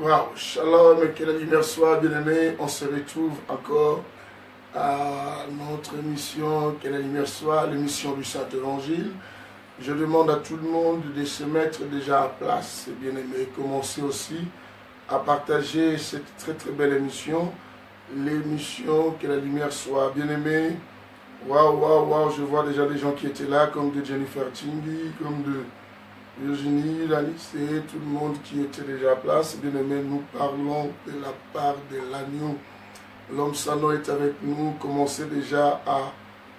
Waouh, shalom, que la lumière soit bien-aimée. On se retrouve encore à notre émission, que la lumière soit, l'émission du Saint-Évangile. Je demande à tout le monde de se mettre déjà à place, bien-aimé. Commencez aussi à partager cette très très belle émission. L'émission, que la lumière soit bien-aimée. Waouh, waouh, waouh, je vois déjà des gens qui étaient là, comme de Jennifer Tingui, comme de Virginie, Lalicée, tout le monde qui était déjà à place. Bien aimé, nous parlons de la part de l'agneau. L'homme Sano est avec nous. Commencez déjà à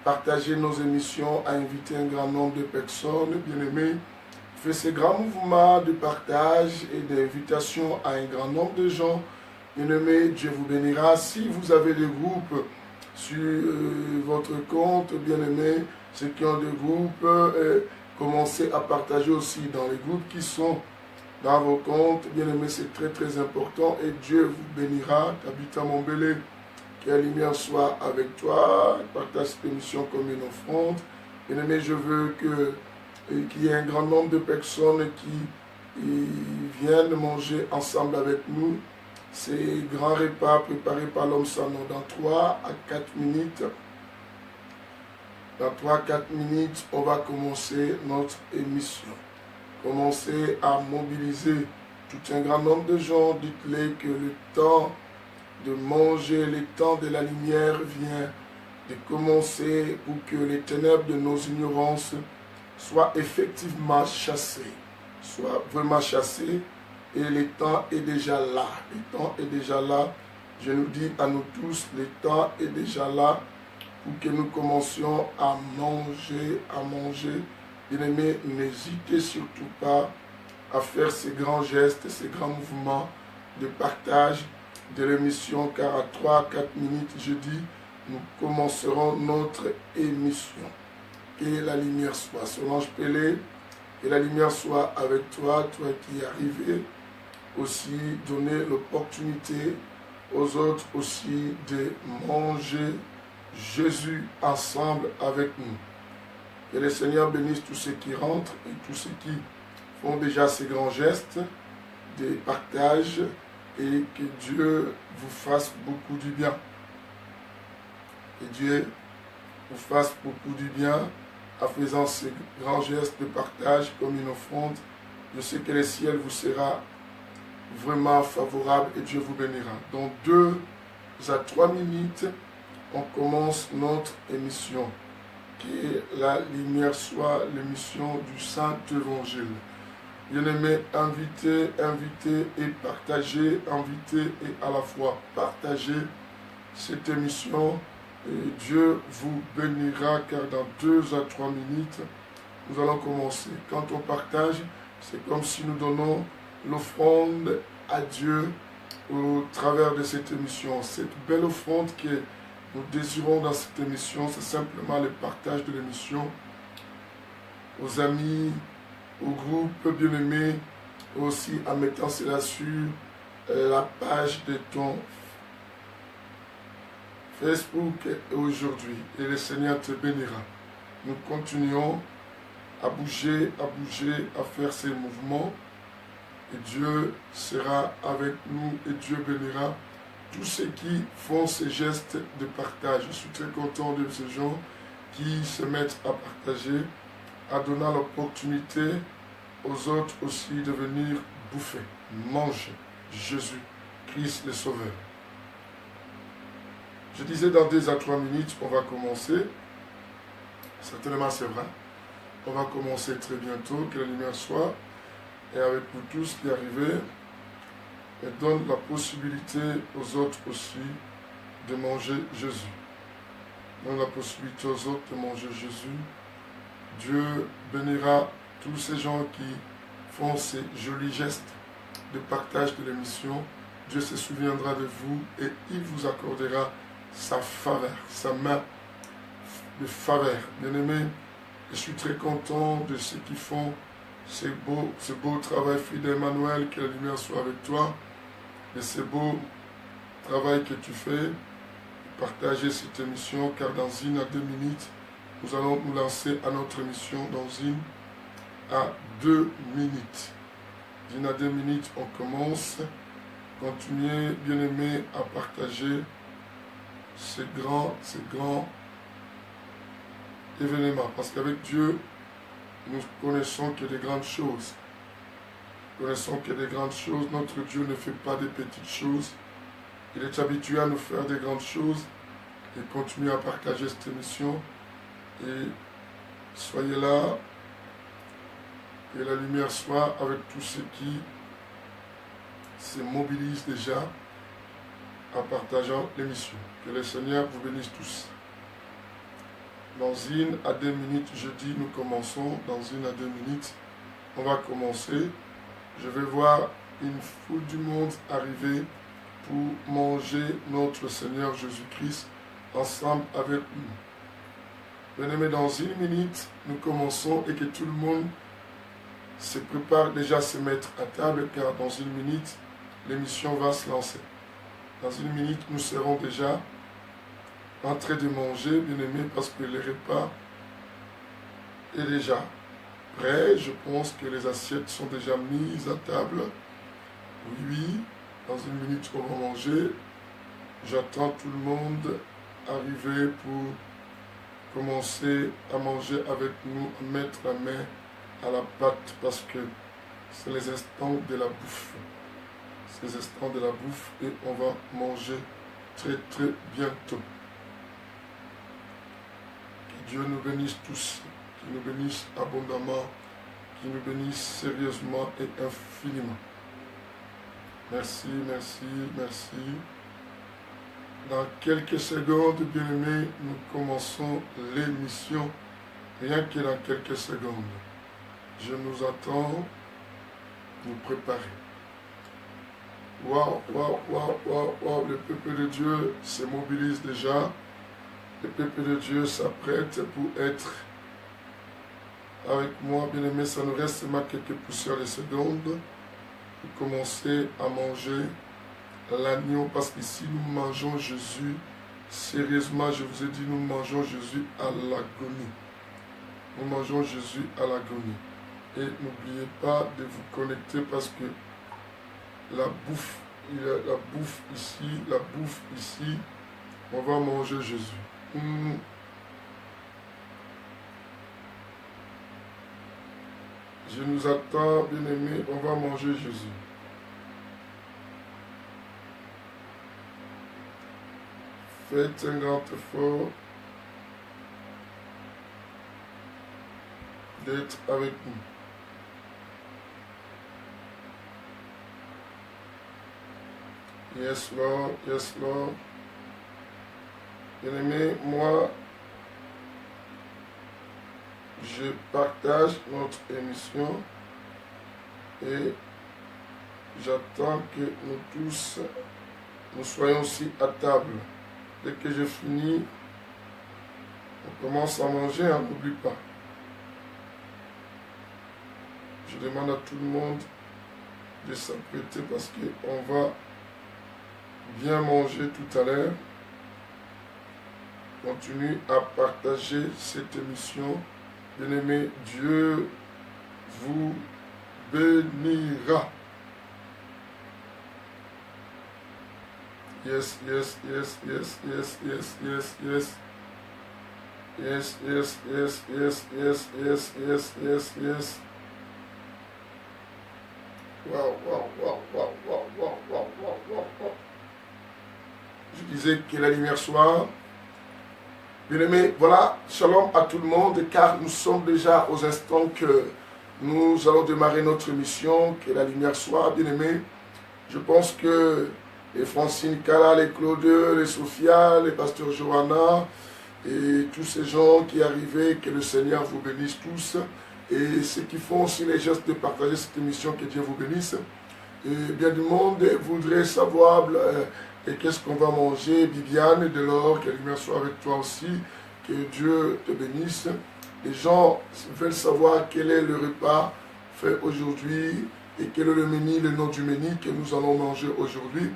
partager nos émissions, à inviter un grand nombre de personnes. Bien aimé, faites ces grands mouvements de partage et d'invitation à un grand nombre de gens. Bien aimé, Dieu vous bénira. Si vous avez des groupes sur votre compte, bien aimé, ceux qui ont des groupes, commencez à partager aussi dans les groupes qui sont dans vos comptes. Bien aimé, c'est très très important et Dieu vous bénira. Tabitha Mombele, que la lumière soit avec toi. Partage cette émission comme une offrande. Bien aimé, je veux qu'il y ait un grand nombre de personnes qui viennent manger ensemble avec nous. Ces grands repas préparés par l'homme Sano dans 3 à 4 minutes. Dans 3-4 minutes, on va commencer notre émission. Commencez à mobiliser tout un grand nombre de gens. Dites-les que le temps de manger, le temps de la lumière vient de commencer pour que les ténèbres de nos ignorances soient effectivement chassées. Soient vraiment chassées. Et le temps est déjà là. Le temps est déjà là. Je nous dis à nous tous, le temps est déjà là. Pour que nous commencions à manger, Bien-aimés, n'hésitez surtout pas à faire ces grands gestes, ces grands mouvements de partage de l'émission, car à 3-4 minutes, je dis, nous commencerons notre émission. Que la lumière soit. Solange Pelé, que la lumière soit avec toi, toi qui es arrivé. Aussi, donner l'opportunité aux autres aussi de manger Jésus ensemble avec nous. Que le Seigneur bénisse tous ceux qui rentrent et tous ceux qui font déjà ces grands gestes de partage et que Dieu vous fasse beaucoup du bien. Que Dieu vous fasse beaucoup du bien en faisant ces grands gestes de partage comme une offrande. Je sais que le ciel vous sera vraiment favorable et Dieu vous bénira. Dans 2 à 3 minutes, on commence notre émission. Que la lumière soit l'émission du Saint-Évangile. Bien-aimés, invitez et partagez, invitez et à la fois partagez cette émission. Et Dieu vous bénira car dans 2 à 3 minutes, nous allons commencer. Quand on partage, c'est comme si nous donnons l'offrande à Dieu au travers de cette émission. Cette belle offrande qui est nous désirons dans cette émission, c'est simplement le partage de l'émission aux amis, au groupe bien-aimé, aussi en mettant cela sur la page de ton Facebook aujourd'hui. Et le Seigneur te bénira. Nous continuons à bouger, à faire ces mouvements. Et Dieu sera avec nous et Dieu bénira tous ceux qui font ces gestes de partage. Je suis très content de ces gens qui se mettent à partager, à donner l'opportunité aux autres aussi de venir bouffer, manger Jésus, Christ le Sauveur. Je disais dans 2 à 3 minutes, on va commencer. Certainement c'est vrai. On va commencer très bientôt, que la lumière soit. Et avec vous tous qui arrivez, et donne la possibilité aux autres aussi de manger Jésus. Donne la possibilité aux autres de manger Jésus. Dieu bénira tous ces gens qui font ces jolis gestes de partage de l'émission. Dieu se souviendra de vous et il vous accordera sa faveur, sa main de faveur. Bien-aimés, je suis très content de ceux qui font ce beau travail, fidèle Emmanuel, que la lumière soit avec toi. Et ce beau travail que tu fais, partager cette émission, car dans 1 à 2 minutes, nous allons nous lancer à notre émission dans 1 à 2 minutes. 1 à 2 minutes, on commence continuez, bien-aimés, à partager ces grands événements. Parce qu'avec Dieu, nous connaissons qu'il y a des grandes choses. Nous connaissons qu'il y a des grandes choses. Notre Dieu ne fait pas des petites choses. Il est habitué à nous faire des grandes choses. Et continuez à partager cette émission. Et soyez là. Que la lumière soit avec tous ceux qui se mobilisent déjà en partageant l'émission. Que le Seigneur vous bénisse tous. Dans 1 à 2 minutes, jeudi, nous commençons. Dans 1 à 2 minutes, on va commencer. Je vais voir une foule du monde arriver pour manger notre Seigneur Jésus-Christ ensemble avec nous. Bien-aimés, dans 1 minute, nous commençons et que tout le monde se prépare déjà à se mettre à table, car dans 1 minute, l'émission va se lancer. Dans 1 minute, nous serons déjà en train de manger, bien-aimés, parce que le repas est déjà prêt. Je pense que les assiettes sont déjà mises à table. Oui, dans 1 minute, on va manger. J'attends tout le monde arriver pour commencer à manger avec nous, à mettre la main à la pâte, parce que c'est les instants de la bouffe. C'est les instants de la bouffe et on va manger très très bientôt. Que Dieu nous bénisse tous, qu'il nous bénisse abondamment, qu'il nous bénisse sérieusement et infiniment. Merci, merci, merci. Dans quelques secondes, bien-aimés, nous commençons l'émission, rien que dans quelques secondes. Je nous attends, nous préparer. Waouh, waouh, waouh, waouh, waouh, le peuple de Dieu se mobilise déjà. Le peuple de Dieu s'apprête pour être avec moi, bien-aimé. Ça nous reste seulement quelques poussières de secondes pour commencer à manger l'agneau, parce qu'ici nous mangeons Jésus. Sérieusement, je vous ai dit, nous mangeons Jésus à l'agonie. Nous mangeons Jésus à l'agonie. Et n'oubliez pas de vous connecter, parce que la bouffe, il y a la bouffe ici, on va manger Jésus. Je nous attends, bien-aimés, on va manger Jésus. Faites un grand effort d'être avec nous. Yes, Lord, yes, Lord. Bien-aimé, moi, je partage notre émission et j'attends que nous tous, nous soyons aussi à table. Dès que j'ai fini, on commence à manger, on n'oublie pas. Je demande à tout le monde de s'apprêter, parce qu'on va bien manger tout à l'heure. Continue à partager cette émission. Bien-aimé, Dieu vous bénira. Yes, yes, yes, yes, yes, yes, yes, yes. Yes, yes, yes, yes, yes, yes, yes, yes, yes. Wow, wow, wow, wow, wow, wow, wow, wow, wow, wow. Je disais que la lumière soit. Bien-aimés, voilà, shalom à tout le monde, car nous sommes déjà aux instants que nous allons démarrer notre émission, que la lumière soit. Bien-aimés, je pense que les Francine Kala, les Claude, les Sophia, les pasteurs Johanna, et tous ces gens qui arrivaient, que le Seigneur vous bénisse tous, et ceux qui font aussi les gestes de partager cette émission, que Dieu vous bénisse. Et bien du monde voudrait savoir et qu'est-ce qu'on va manger. Bibiane, Delors, que la lumière soit avec toi aussi, que Dieu te bénisse. Les gens veulent savoir quel est le repas fait aujourd'hui et quel est le menu, le nom du menu que nous allons manger aujourd'hui.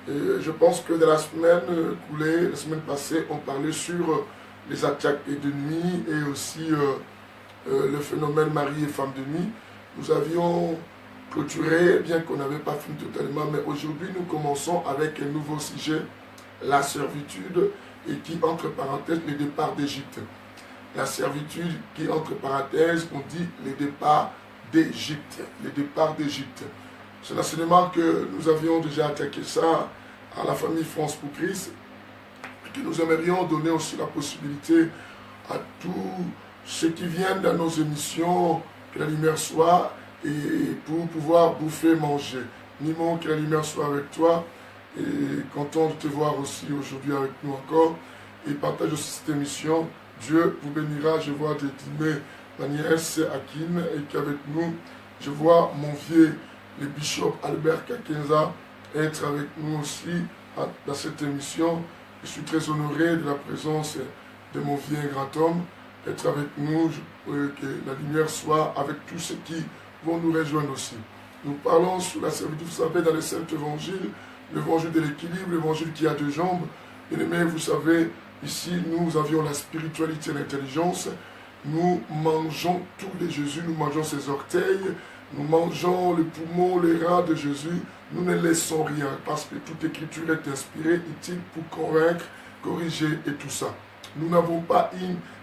Et je pense que dans la semaine écoulée, la semaine passée, on parlait sur les attaques de nuit et aussi le phénomène mari et femme de nuit. Nous avions clôturé, bien qu'on n'avait pas fini totalement, mais aujourd'hui nous commençons avec un nouveau sujet, la servitude, et qui, entre parenthèses, le départ d'Égypte. La servitude qui, entre parenthèses, on dit le départ d'Égypte. Le départ d'Égypte. C'est l'enseignement que nous avions déjà attaqué ça à la famille France pour Christ, et que nous aimerions donner aussi la possibilité à tous ceux qui viennent dans nos émissions, que la lumière soit, et pour pouvoir bouffer, manger. Nimo, que la lumière soit avec toi, et content de te voir aussi aujourd'hui avec nous encore, et partage aussi cette émission. Dieu vous bénira. Je vois Dédimé, ma nièce Akin, et qu'avec nous, je vois mon vieux, le bishop Albert Kakenza, être avec nous aussi dans cette émission. Je suis très honoré de la présence de mon vieux grand homme, être avec nous, que la lumière soit avec tous ceux qui vont nous rejoindre aussi. Nous parlons sur la servitude, vous savez, dans les Saints Évangiles, l'évangile de l'équilibre, l'évangile qui a deux jambes. Bien aimé, vous savez, ici, nous avions la spiritualité et l'intelligence. Nous mangeons tout de Jésus, nous mangeons ses orteils, nous mangeons les poumons, les reins de Jésus. Nous ne laissons rien, parce que toute écriture est inspirée, utile pour convaincre, corriger et tout ça. Nous n'avons pas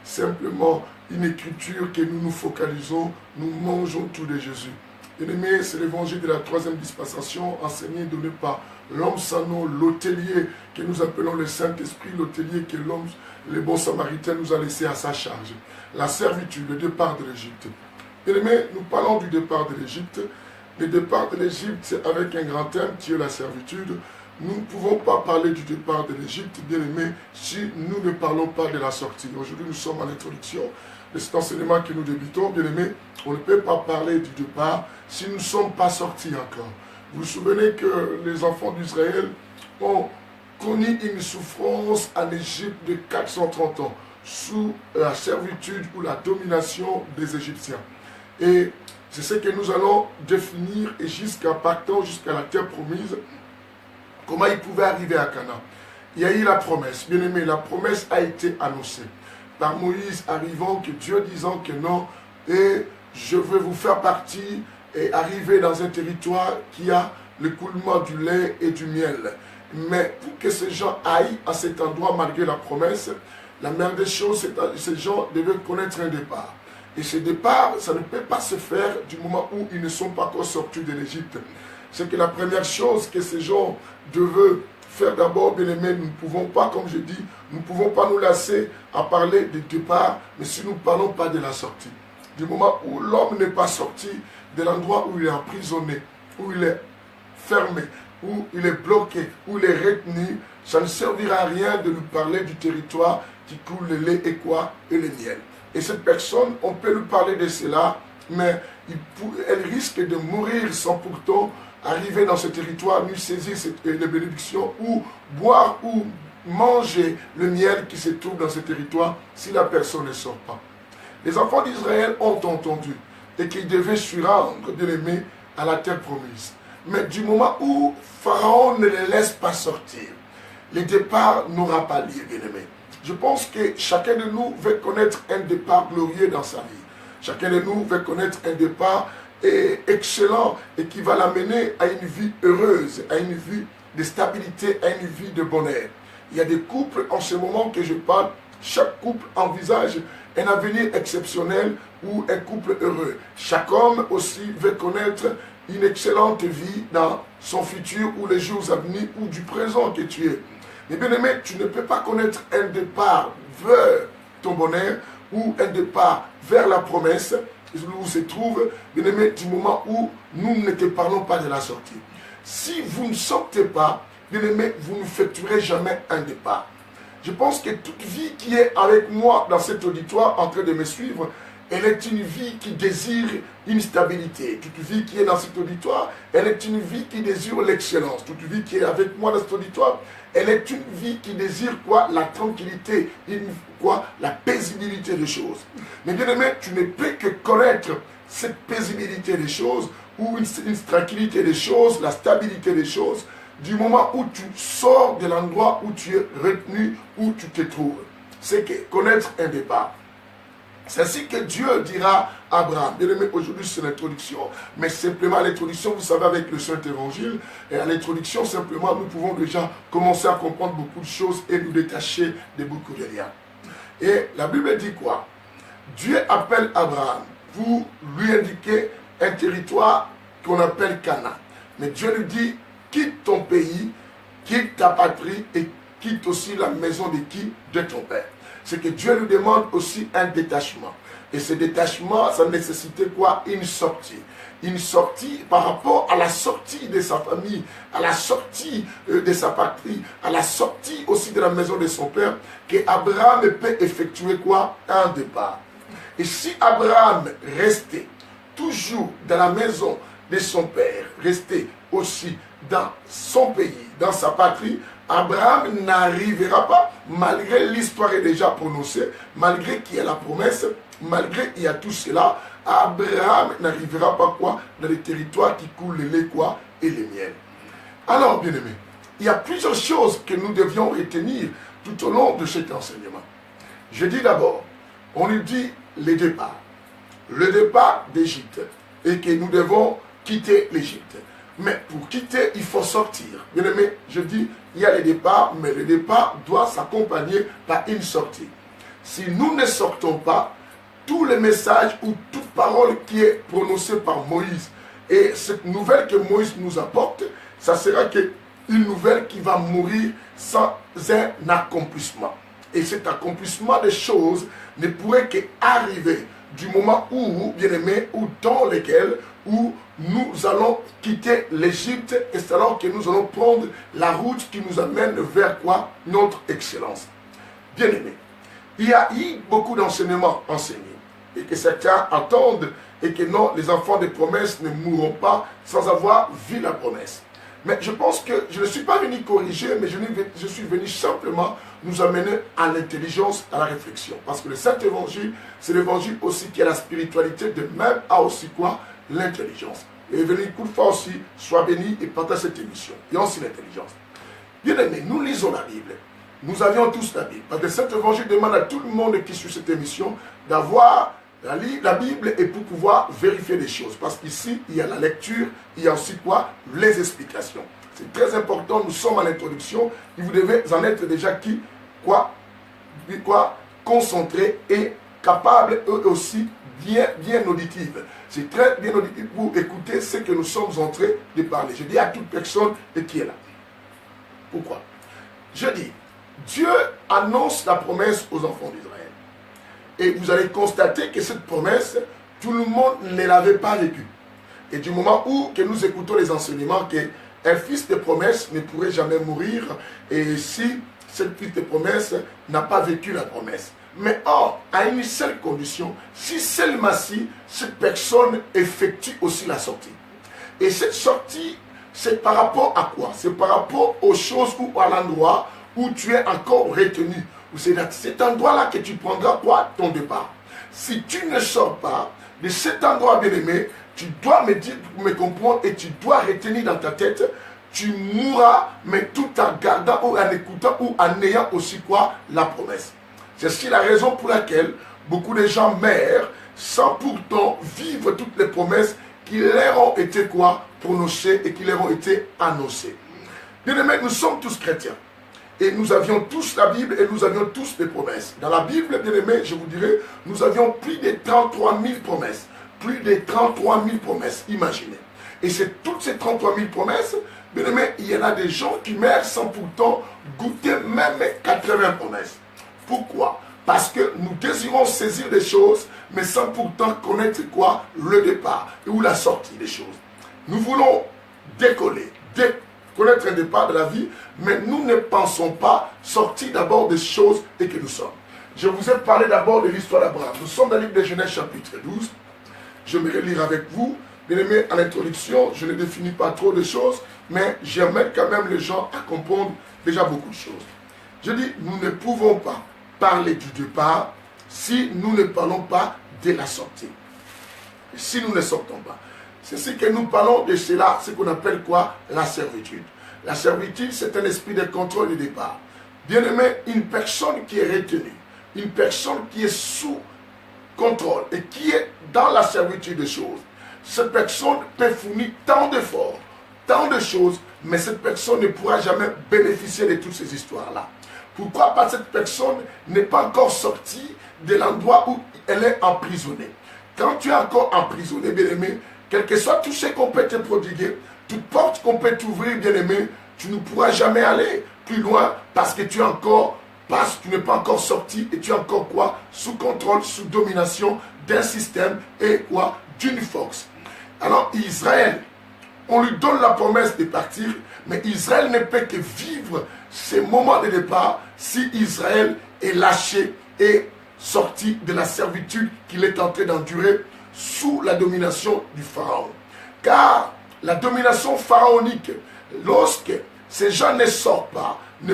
simplement une écriture que nous nous focalisons, nous mangeons tout de Jésus. Bien-aimé, c'est l'évangile de la troisième dispensation, enseigné, donné par l'homme Sano, l'hôtelier, que nous appelons le Saint-Esprit, l'hôtelier que l'homme, le bon samaritain, nous a laissé à sa charge. La servitude, le départ de l'Égypte. Bien-aimé, nous parlons du départ de l'Égypte. Le départ de l'Égypte, c'est avec un grand thème qui est la servitude. Nous ne pouvons pas parler du départ de l'Égypte, bien-aimé, si nous ne parlons pas de la sortie. Aujourd'hui, nous sommes à l'introduction de cet enseignement que nous débutons, bien-aimé. On ne peut pas parler du départ si nous ne sommes pas sortis encore. Vous vous souvenez que les enfants d'Israël ont connu une souffrance en Égypte de 430 ans, sous la servitude ou la domination des Égyptiens. Et c'est ce que nous allons définir et jusqu'à partant jusqu'à la terre promise, comment ils pouvaient arriver à Canaan. Il y a eu la promesse, bien aimé, la promesse a été annoncée par Moïse arrivant, que Dieu disant que non, et je veux vous faire partie et arriver dans un territoire qui a le coulement du lait et du miel. Mais pour que ces gens aillent à cet endroit malgré la promesse, la meilleure des choses, c'est que ces gens devaient connaître un départ. Et ce départ, ça ne peut pas se faire du moment où ils ne sont pas encore sortis de l'Égypte. C'est que la première chose que ces gens devaient faire d'abord, bien aimé, nous ne pouvons pas, comme je dis, nous ne pouvons pas nous lasser à parler du départ, mais si nous ne parlons pas de la sortie. Du moment où l'homme n'est pas sorti de l'endroit où il est emprisonné, où il est fermé, où il est bloqué, où il est retenu, ça ne servira à rien de nous parler du territoire qui coule le lait et quoi, et le miel. Et cette personne, on peut lui parler de cela, mais elle risque de mourir sans pourtant arriver dans ce territoire, lui saisir les bénédictions, ou boire ou manger le miel qui se trouve dans ce territoire si la personne ne sort pas. Les enfants d'Israël ont entendu et qu'ils devaient se rendre, bien aimés, à la terre promise. Mais du moment où Pharaon ne les laisse pas sortir, le départ n'aura pas lieu, bien aimés. Je pense que chacun de nous veut connaître un départ glorieux dans sa vie. Chacun de nous veut connaître un départ excellent et qui va l'amener à une vie heureuse, à une vie de stabilité, à une vie de bonheur. Il y a des couples en ce moment que je parle, chaque couple envisage un avenir exceptionnel ou un couple heureux. Chaque homme aussi veut connaître une excellente vie dans son futur ou les jours à venir ou du présent que tu es. Mais bien aimé, tu ne peux pas connaître un départ vers ton bonheur ou un départ vers la promesse où se trouve, bien aimé, du moment où nous ne te parlons pas de la sortie. Si vous ne sortez pas, bien aimé, vous ne n'effectuerez jamais un départ. Je pense que toute vie qui est avec moi dans cet auditoire en train de me suivre, elle est une vie qui désire une stabilité. Toute vie qui est dans cet auditoire, elle est une vie qui désire l'excellence. Toute vie qui est avec moi dans cet auditoire, elle est une vie qui désire quoi? La tranquillité, la paisibilité des choses. Mais bien aimé, tu ne peux que connaître cette paisibilité des choses ou une tranquillité des choses, la stabilité des choses, du moment où tu sors de l'endroit où tu es retenu, où tu te trouves. C'est que connaître un départ. C'est ainsi que Dieu dira à Abraham. Bien aimé, aujourd'hui c'est l'introduction, mais simplement l'introduction, vous savez, avec le Saint-Évangile, et à l'introduction, simplement, nous pouvons déjà commencer à comprendre beaucoup de choses et nous détacher de beaucoup de liens. Et la Bible dit quoi? Dieu appelle Abraham pour lui indiquer un territoire qu'on appelle Canaan. Mais Dieu lui dit, quitte ton pays, quitte ta patrie et quitte aussi la maison de qui? De ton père. C'est que Dieu lui demande aussi un détachement. Et ce détachement, ça nécessitait quoi? Une sortie. Une sortie par rapport à la sortie de sa famille, à la sortie de sa patrie, à la sortie aussi de la maison de son père, que Abraham peut effectuer quoi? Un départ. Et si Abraham restait toujours dans la maison de son père, restait aussi dans son pays, dans sa patrie, Abraham n'arrivera pas, malgré l'histoire est déjà prononcée, malgré qu'il y a la promesse, malgré qu'il y a tout cela, Abraham n'arrivera pas quoi? Dans les territoires qui coulent le lait quoi? Et les miels. Alors, bien aimé, il y a plusieurs choses que nous devions retenir tout au long de cet enseignement. Je dis d'abord, on nous dit le départ d'Égypte, et que nous devons quitter l'Égypte. Mais pour quitter, il faut sortir. Bien aimé, je dis, il y a le départ, mais le départ doit s'accompagner par une sortie. Si nous ne sortons pas, tous les messages ou toute parole qui est prononcée par Moïse, et cette nouvelle que Moïse nous apporte, ça sera une nouvelle qui va mourir sans un accomplissement. Et cet accomplissement des choses ne pourrait qu'arriver du moment où, bien aimé, ou dans lequel, où nous allons quitter l'Égypte, et c'est alors que nous allons prendre la route qui nous amène vers quoi? Notre excellence. Bien aimé, il y a eu beaucoup d'enseignements enseignés, et que certains attendent, et que non, les enfants des promesses ne mourront pas sans avoir vu la promesse. Mais je pense que je ne suis pas venu corriger, mais je suis venu simplement nous amener à l'intelligence, à la réflexion. Parce que le Saint-Évangile, c'est l'évangile aussi qui a la spiritualité, de même a aussi quoi? L'intelligence. Et venu une coup de fois aussi, sois béni et partage cette émission. Il y a aussi l'intelligence. Bien aimé, nous lisons la Bible. Nous avions tous la Bible. Parce que cet évangile demande à tout le monde qui suit cette émission d'avoir la Bible et pour pouvoir vérifier les choses. Parce qu'ici, il y a la lecture, il y a aussi quoi? Les explications. C'est très important, nous sommes à l'introduction, et vous devez en être déjà concentré et capable eux aussi bien auditive. C'est très bien auditif pour écouter ce que nous sommes en train de parler. Je dis à toute personne qui est là. Pourquoi? Je dis, Dieu annonce la promesse aux enfants d'Israël. Et vous allez constater que cette promesse, tout le monde ne l'avait pas vécue. Et du moment où que nous écoutons les enseignements qu'un fils de promesse ne pourrait jamais mourir, et si cette fils de promesse n'a pas vécu la promesse. Mais or, à une seule condition, si seulement si cette personne effectue aussi la sortie. Et cette sortie, c'est par rapport à quoi? C'est par rapport aux choses ou à l'endroit où tu es encore retenu. C'est cet endroit-là que tu prendras quoi? Ton départ. Si tu ne sors pas de cet endroit bien-aimé, tu dois me comprendre et tu dois retenir dans ta tête, tu mourras, mais tout en gardant ou en écoutant ou en ayant aussi quoi? La promesse. C'est aussi la raison pour laquelle beaucoup de gens meurent sans pourtant vivre toutes les promesses qui leur ont été quoi? Prononcées et qui leur ont été annoncées. Bien-aimés, nous sommes tous chrétiens. Et nous avions tous la Bible et nous avions tous des promesses. Dans la Bible, bien aimé, je vous dirais, nous avions plus de 33 000 promesses. Plus de 33 000 promesses, imaginez. Et c'est toutes ces 33 000 promesses, bien aimé, il y en a des gens qui meurent sans pourtant goûter même 80 promesses. Pourquoi? Parce que nous désirons saisir des choses, mais sans pourtant connaître quoi? Le départ ou la sortie des choses. Nous voulons décoller, connaître un départ de la vie, mais nous ne pensons pas sortir d'abord des choses et que nous sommes. Je vous ai parlé d'abord de l'histoire d'Abraham. Nous sommes dans le livre de Genèse chapitre 12. J'aimerais lire avec vous. Bien aimé, à l'introduction, je ne définis pas trop de choses, mais j'amène quand même les gens à comprendre déjà beaucoup de choses. Je dis, nous ne pouvons pas parler du départ si nous ne parlons pas de la sortie. Si nous ne sortons pas. C'est ce que nous parlons de cela, ce qu'on appelle quoi? La servitude. La servitude, c'est un esprit de contrôle du départ. Bien aimé, une personne qui est retenue, une personne qui est sous contrôle et qui est dans la servitude des choses, cette personne peut fournir tant d'efforts, tant de choses, mais cette personne ne pourra jamais bénéficier de toutes ces histoires-là. Pourquoi? Parce que cette personne n'est pas encore sortie de l'endroit où elle est emprisonnée. Quand tu es encore emprisonné, bien-aimé, quel que soit tout ce qu'on peut te prodiguer, toute porte qu'on peut t'ouvrir, bien-aimé, tu ne pourras jamais aller plus loin parce que tu n'es pas encore sorti et tu es encore quoi? Sous contrôle, sous domination d'un système et quoi? D'une force. Alors Israël, on lui donne la promesse de partir, mais Israël ne peut que vivre ces moments de départ si Israël est lâché et sorti de la servitude qu'il est en train d'endurer sous la domination du Pharaon. Car la domination pharaonique, lorsque ces gens ne sortent pas, ne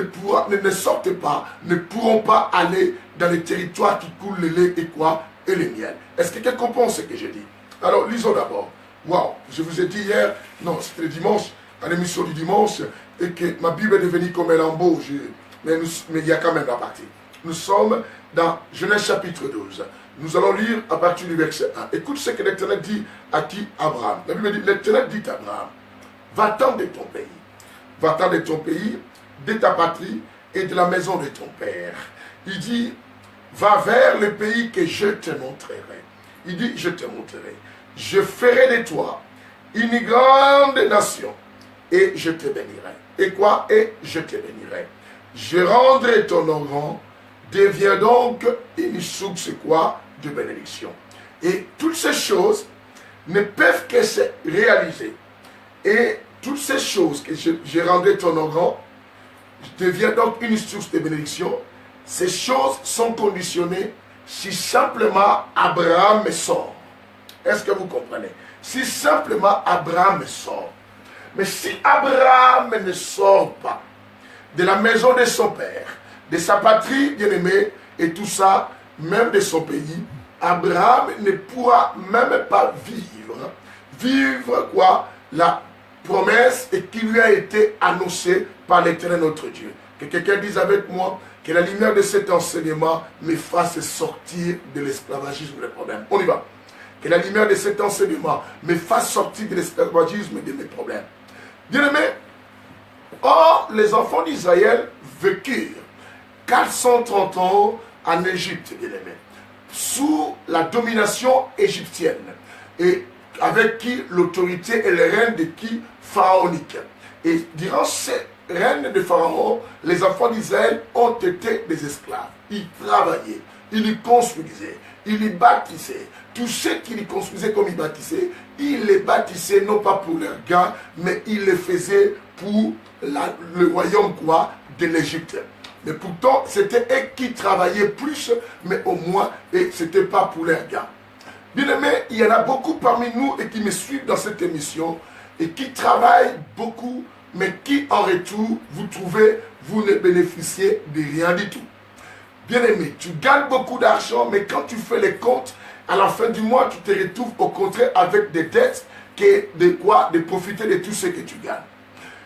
pourront pas aller dans les territoires qui coulent le lait et quoi? Et le miel. Est-ce que quelqu'un comprend ce que j'ai dit? Alors lisons d'abord. Waouh, je vous ai dit hier, non, c'était le dimanche, à l'émission du dimanche, et que ma Bible est devenue comme un lambeau, mais il y a quand même la partie. Nous sommes dans Genèse chapitre 12. Nous allons lire à partir du verset 1. Écoute ce que l'Éternel dit à qui? Abraham. La Bible dit, l'Éternel dit à Abraham, va-t'en de ton pays. Va-t'en de ton pays, de ta patrie et de la maison de ton père. Il dit, va vers le pays que je te montrerai. Il dit, je te montrerai. Je ferai de toi une grande nation et je te bénirai. Et quoi? Et je te bénirai. Je rendrai ton nom grand. Deviens donc une source quoi? De bénédiction. Et toutes ces choses ne peuvent que se réaliser. Et toutes ces choses que je rendrai ton nom grand, je deviens donc une source de bénédiction. Ces choses sont conditionnées si simplement Abraham sort. Est-ce que vous comprenez? Si simplement Abraham sort. Mais si Abraham ne sort pas de la maison de son père, de sa patrie bien-aimée et tout ça, même de son pays, Abraham ne pourra même pas vivre. Vivre quoi? La promesse et qui lui a été annoncée par l'Éternel notre Dieu. Que quelqu'un dise avec moi que la lumière de cet enseignement me fasse sortir de l'esclavagisme des problèmes. On y va. Que la lumière de cet enseignement me fasse sortir de l'esclavagisme de mes problèmes. Bien-aimés, or les enfants d'Israël vécurent 430 ans en Égypte, bien-aimés, sous la domination égyptienne, et avec qui l'autorité et le règne de qui? Pharaonique. Et durant ces règnes de Pharaon, les enfants d'Israël ont été des esclaves. Ils travaillaient, ils y construisaient, ils y bâtissaient. Tous ceux qui les construisaient comme ils bâtissaient, ils les bâtissaient non pas pour leur gain, mais ils les faisaient pour le royaume quoi? De l'Égypte. Mais pourtant, c'était eux qui travaillaient plus, mais au moins, et ce n'était pas pour leur gain. Bien aimé, il y en a beaucoup parmi nous et qui me suivent dans cette émission et qui travaillent beaucoup, mais qui en retour, vous trouvez, vous ne bénéficiez de rien du tout. Bien aimé, tu gagnes beaucoup d'argent, mais quand tu fais les comptes, à la fin du mois, tu te retrouves au contraire avec des dettes que de quoi? De profiter de tout ce que tu gagnes.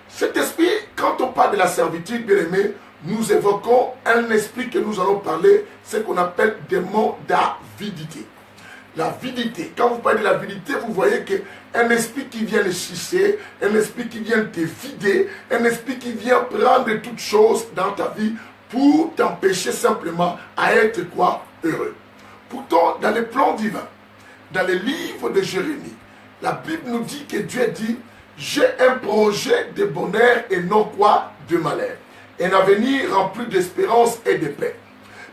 Cet esprit, quand on parle de la servitude, bien aimé, nous évoquons un esprit que nous allons parler, ce qu'on appelle démon d'avidité. L'avidité, quand vous parlez de l'avidité, vous voyez qu'un esprit qui vient le sucer, un esprit qui vient te vider, un esprit qui vient prendre toutes choses dans ta vie pour t'empêcher simplement à être quoi? Heureux. Pourtant, dans les plans divins, dans les livres de Jérémie, la Bible nous dit que Dieu dit, j'ai un projet de bonheur et non quoi? De malheur. Un avenir rempli d'espérance et de paix.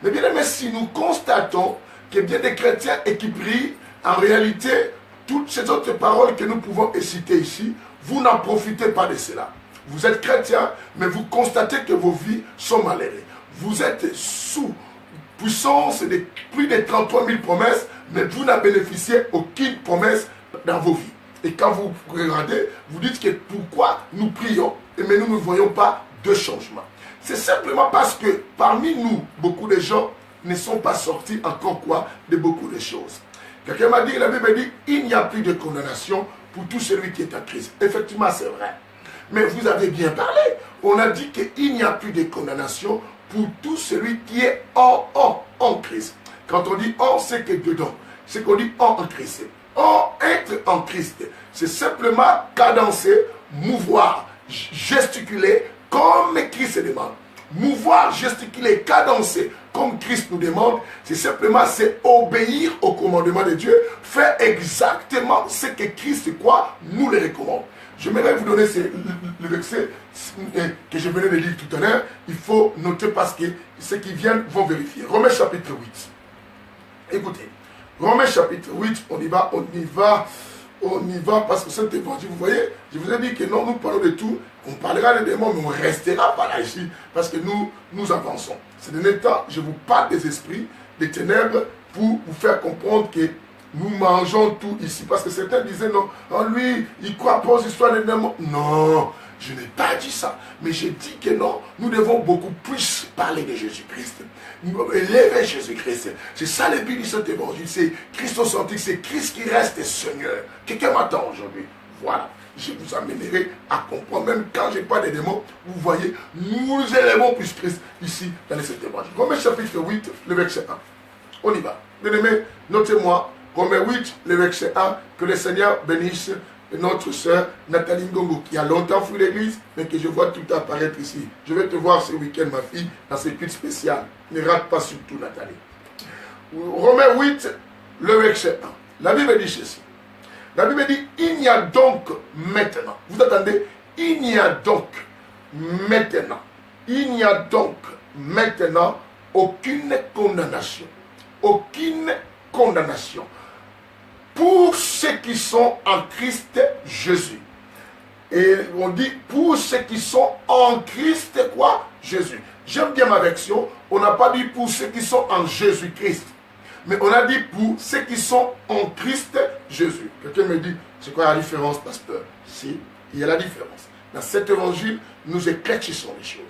Mais bien aimé, si nous constatons que bien des chrétiens et qui prient, en réalité, toutes ces autres paroles que nous pouvons citer ici, vous n'en profitez pas de cela. Vous êtes chrétien, mais vous constatez que vos vies sont malheureuses. Vous êtes sous puissance de plus de 33 000 promesses, mais vous n'avez bénéficié aucune promesse dans vos vies. Et quand vous regardez, vous dites que pourquoi nous prions, mais nous ne voyons pas de changement. C'est simplement parce que parmi nous, beaucoup de gens ne sont pas sortis encore quoi de beaucoup de choses. Quelqu'un m'a dit, la Bible dit, il n'y a plus de condamnation pour tout celui qui est en Christ. Effectivement, c'est vrai. Mais vous avez bien parlé. On a dit qu'il n'y a plus de condamnation pour tout celui qui est en Christ. Quand on dit en, c'est que dedans. C'est qu'on dit en Christ. En, être en Christ, c'est simplement cadencer, mouvoir, gesticuler comme Christ demande. Mouvoir, gesticuler, cadencer comme Christ nous demande, c'est simplement c'est obéir au commandement de Dieu, faire exactement ce que Christ quoi nous le recommande. Je vais vous donner le verset que je venais de lire tout à l'heure. Il faut noter parce que ceux qui viennent vont vérifier. Romains chapitre 8. Écoutez, Romains chapitre 8, on y va parce que cet évangile, vous voyez, je vous ai dit que non, nous parlons de tout, on parlera des démons, mais on ne restera pas là ici parce que nous avançons. Ces derniers temps, je vous parle des esprits, des ténèbres pour vous faire comprendre que nous mangeons tout ici. Parce que certains disaient non, lui, il croit pas aux histoires des démons. Non, je n'ai pas dit ça. Mais j'ai dit que non, nous devons beaucoup plus parler de Jésus-Christ. Élever Jésus-Christ. C'est ça le but de cet évangile. C'est christocentrique, c'est Christ qui reste Seigneur. Quelqu'un m'attend aujourd'hui. Voilà. Je vous amènerai à comprendre. Même quand je parle des démons, vous voyez, nous élevons plus Christ ici dans cet évangile. Romains chapitre 8, le verset 1. On y va. Bien-aimés, notez-moi. Romains 8, le verset 1, que le Seigneur bénisse notre sœur Nathalie Ngongo, qui a longtemps fui l'église, mais que je vois tout apparaître ici. Je vais te voir ce week-end, ma fille, dans ce culte spécial. Ne rate pas surtout, Nathalie. Romains 8, le verset 1. La Bible dit ceci. La Bible dit, il n'y a donc maintenant. Vous attendez? Il n'y a donc maintenant. Il n'y a donc maintenant aucune condamnation. Aucune condamnation. Pour ceux qui sont en Christ Jésus. Et on dit pour ceux qui sont en Christ quoi? Jésus. J'aime bien ma version. On n'a pas dit pour ceux qui sont en Jésus-Christ. Mais on a dit pour ceux qui sont en Christ Jésus. Quelqu'un me dit, c'est quoi la différence, pasteur? Si, il y a la différence. Dans cet évangile, nous éclaircissons les choses.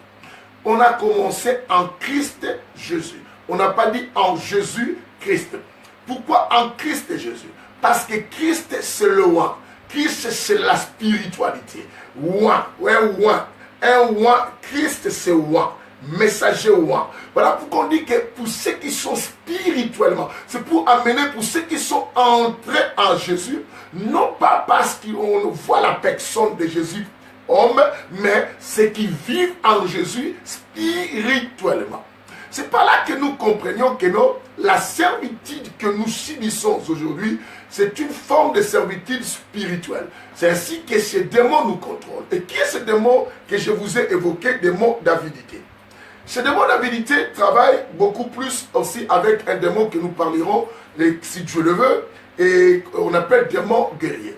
On a commencé en Christ Jésus. On n'a pas dit en Jésus-Christ. Pourquoi en Christ Jésus? Parce que Christ, c'est le oint. Christ, c'est la spiritualité. Oint, un oint, Christ, c'est oint. Messager oint. Voilà pourquoi on dit que pour ceux qui sont spirituellement, c'est pour amener pour ceux qui sont entrés en Jésus, non pas parce qu'on voit la personne de Jésus, homme, mais ceux qui vivent en Jésus spirituellement. C'est par là que nous comprenions que non, la servitude que nous subissons aujourd'hui, c'est une forme de servitude spirituelle. C'est ainsi que ces démons nous contrôlent. Et qui est ce démon que je vous ai évoqué, démon d'avidité? Ce démon d'avidité travaille beaucoup plus aussi avec un démon que nous parlerons, si Dieu le veut, et on appelle démon guerrier.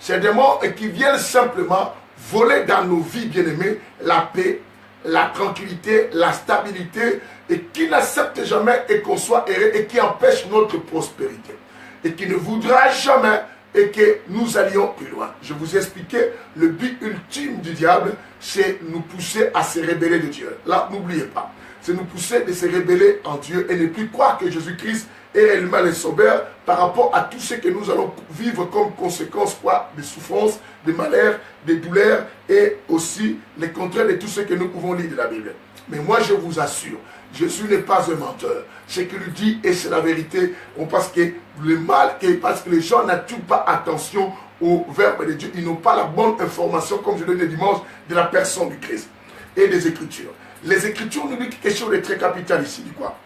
C'est un démon qui vient simplement voler dans nos vies, bien-aimés, la paix, la tranquillité, la stabilité, et qui n'accepte jamais et qu'on soit erré et qui empêche notre prospérité. Et qui ne voudra jamais et que nous allions plus loin. Je vous ai expliqué, le but ultime du diable, c'est nous pousser à se rebeller de Dieu. Là, n'oubliez pas. C'est nous pousser de se rebeller en Dieu et ne plus croire que Jésus-Christ est réellement le sauveur par rapport à tout ce que nous allons vivre comme conséquence, quoi, des souffrances, des malheurs, des douleurs et aussi les contraires de tout ce que nous pouvons lire de la Bible. Mais moi, je vous assure, Jésus n'est pas un menteur. Ce qu'il lui dit, et c'est la vérité, parce que le mal, parce que les gens n'attirent pas attention au verbe de Dieu, ils n'ont pas la bonne information, comme je le dis le dimanche, de la personne du Christ et des Écritures. Les Écritures nous disent quelque chose de très capital ici, du quoi.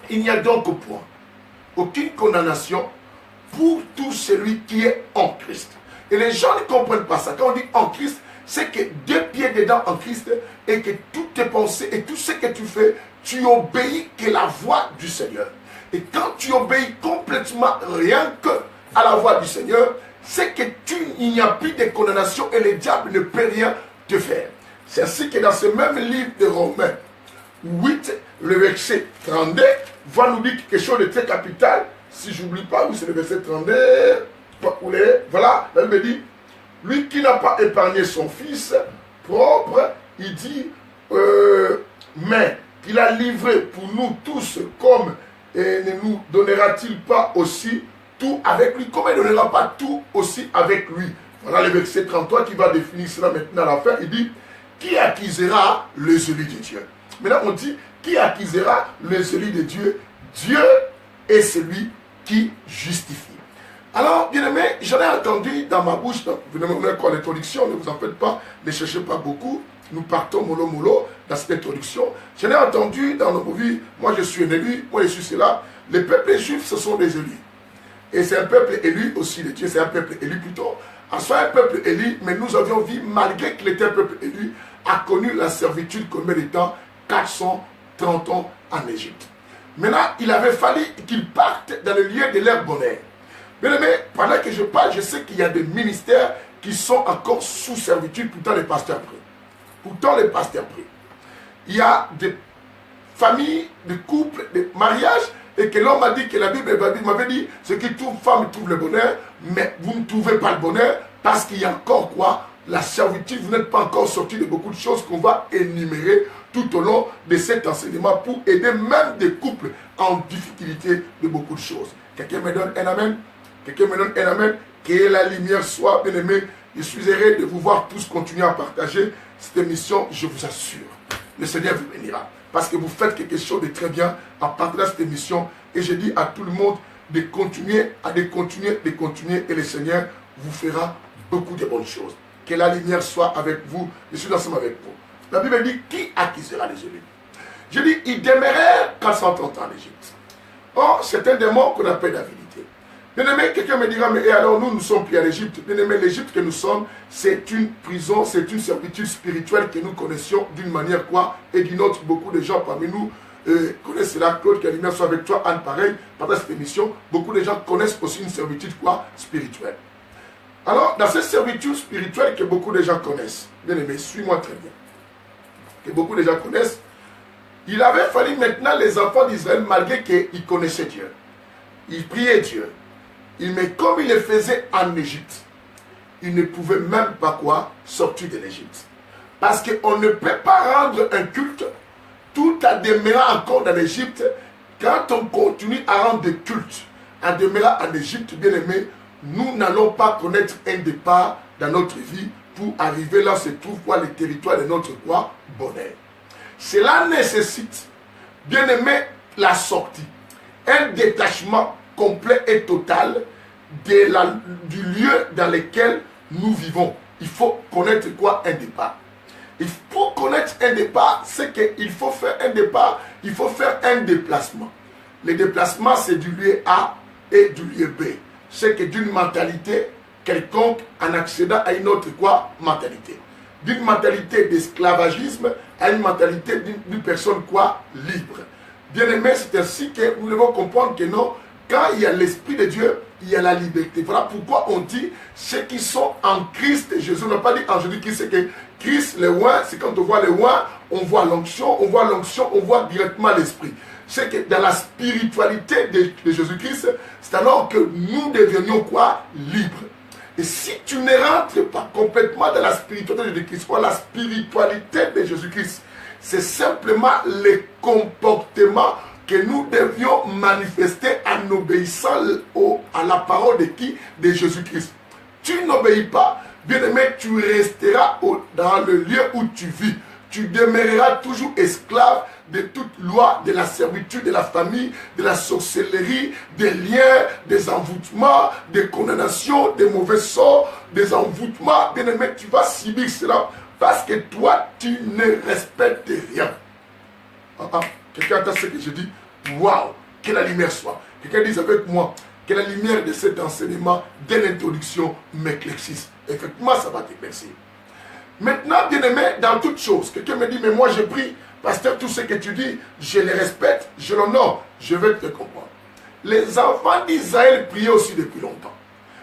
Il n'y a donc au point aucune condamnation pour tout celui qui est en Christ. Et les gens ne comprennent pas ça. Quand on dit en Christ, c'est que 2 pieds dedans en Christ et que toutes tes pensées et tout ce que tu fais, tu obéis que la voix du Seigneur. Et quand tu obéis complètement rien que à la voix du Seigneur, c'est que il n'y a plus de condamnation et le diable ne peut rien te faire. C'est ainsi que dans ce même livre de Romains 8, le verset 32, va nous dire quelque chose de très capital. Si je n'oublie pas, oui, c'est le verset 32. Voilà, la Bible dit, lui qui n'a pas épargné son fils propre, il dit, mais qu'il a livré pour nous tous, comme et ne nous donnera-t-il pas aussi tout avec lui? Comment il ne donnera pas tout aussi avec lui? Voilà le verset 33 qui va définir cela maintenant à la fin. Il dit, qui accusera les élus de Dieu? Maintenant on dit, qui accusera les élus de Dieu? Dieu est celui qui justifie. Alors, bien aimé, j'en ai entendu dans ma bouche, vous ne me quoi l'introduction, ne vous en faites pas, ne cherchez pas beaucoup, nous partons mollo mollo dans cette introduction. J'en ai entendu dans nos vies, moi je suis un élu, moi je suis cela. Les peuples juifs, ce sont des élus. Et c'est un peuple élu aussi de Dieu, c'est un peuple élu plutôt. En soit un peuple élu, mais nous avions vu, malgré qu'il était un peuple élu, a connu la servitude combien de temps? 430 ans en Égypte. Maintenant, il avait fallu qu'ils partent dans le lieu de leur bonheur. Bien aimé, pendant que je parle, je sais qu'il y a des ministères qui sont encore sous servitude, pourtant les pasteurs prient. Pourtant les pasteurs prient. Il y a des familles, des couples, des mariages, et que l'homme m'a dit que la Bible m'avait dit, ce qui trouve femme trouve le bonheur, mais vous ne trouvez pas le bonheur, parce qu'il y a encore quoi? La servitude, vous n'êtes pas encore sorti de beaucoup de choses qu'on va énumérer tout au long de cet enseignement pour aider même des couples en difficulté de beaucoup de choses. Quelqu'un me donne un amen? Quelqu'un me donne un amen? Que la lumière soit, bien aimé. Je suis heureux de vous voir tous continuer à partager cette émission, je vous assure. Le Seigneur vous bénira. Parce que vous faites quelque chose de très bien en partageant cette émission. Et je dis à tout le monde de continuer, et le Seigneur vous fera beaucoup de bonnes choses. Que la lumière soit avec vous. Je suis ensemble avec vous. La Bible dit, qui accusera les élus? Je dis, ils demeurèrent 430 ans en Égypte. Or, c'est un démon qu'on appelle l'avidité. Bien aimé, quelqu'un me dira, mais alors nous sommes plus à l'Égypte. Bien aimé, l'Égypte que nous sommes, c'est une prison, c'est une servitude spirituelle que nous connaissions d'une manière quoi et d'une autre. Beaucoup de gens parmi nous connaissent cela. Claude, que la lumière soit avec toi, Anne, pareil, pendant cette émission. Beaucoup de gens connaissent aussi une servitude quoi? Spirituelle. Alors, dans cette servitude spirituelle que beaucoup de gens connaissent, bien aimé, suis-moi très bien, que beaucoup de gens connaissent, il avait fallu maintenant les enfants d'Israël, malgré qu'ils connaissaient Dieu, ils priaient Dieu, mais comme ils le faisaient en Égypte, ils ne pouvaient même pas quoi sortir de l'Égypte. Parce qu'on ne peut pas rendre un culte tout en demeurant encore dans l'Égypte. Quand on continue à rendre des cultes en demeurant en Égypte, bien aimé, nous n'allons pas connaître un départ dans notre vie pour arriver là où se trouve quoi le territoire de notre quoi bonheur. Cela nécessite, bien aimé, la sortie, un détachement complet et total du lieu dans lequel nous vivons. Il faut connaître quoi un départ. Et pour connaître un départ, c'est qu'il faut faire un départ, il faut faire un déplacement. Le déplacement, c'est du lieu A et du lieu B. C'est que d'une mentalité quelconque en accédant à une autre quoi mentalité. D'une mentalité d'esclavagisme à une mentalité d'une personne quoi libre. Bien aimé, c'est ainsi que nous devons comprendre que non, quand il y a l'Esprit de Dieu, il y a la liberté. Voilà pourquoi on dit ceux qui sont en Christ Jésus. On n'a pas dit en Jésus-Christ, c'est que Christ, le oint, c'est quand on voit le oint, on voit l'onction, on voit directement l'Esprit. C'est que dans la spiritualité de Jésus-Christ, c'est alors que nous devenions quoi? Libres. Et si tu ne rentres pas complètement dans la spiritualité de Jésus-Christ, la spiritualité de Jésus-Christ, c'est simplement le comportement que nous devions manifester en obéissant à la parole de qui? De Jésus-Christ. Tu n'obéis pas, bien-aimé, tu resteras dans le lieu où tu vis. Tu demeureras toujours esclave de toute loi, de la servitude, de la famille, de la sorcellerie, des liens, des envoûtements, des condamnations, des mauvais sorts, des envoûtements. Bien-aimé, tu vas subir cela parce que toi, tu ne respectes rien. Quelqu'un entend ce que je dis? Waouh! Que la lumière soit. Quelqu'un dise avec moi que la lumière de cet enseignement, dès l'introduction, m'éclaircisse. Effectivement, ça va t'éclaircir. Maintenant, bien-aimé, dans toutes choses, quelqu'un me dit, mais moi je prie, pasteur, tout ce que tu dis, je les respecte, je l'honore, je veux te comprendre. Les enfants d'Israël priaient aussi depuis longtemps.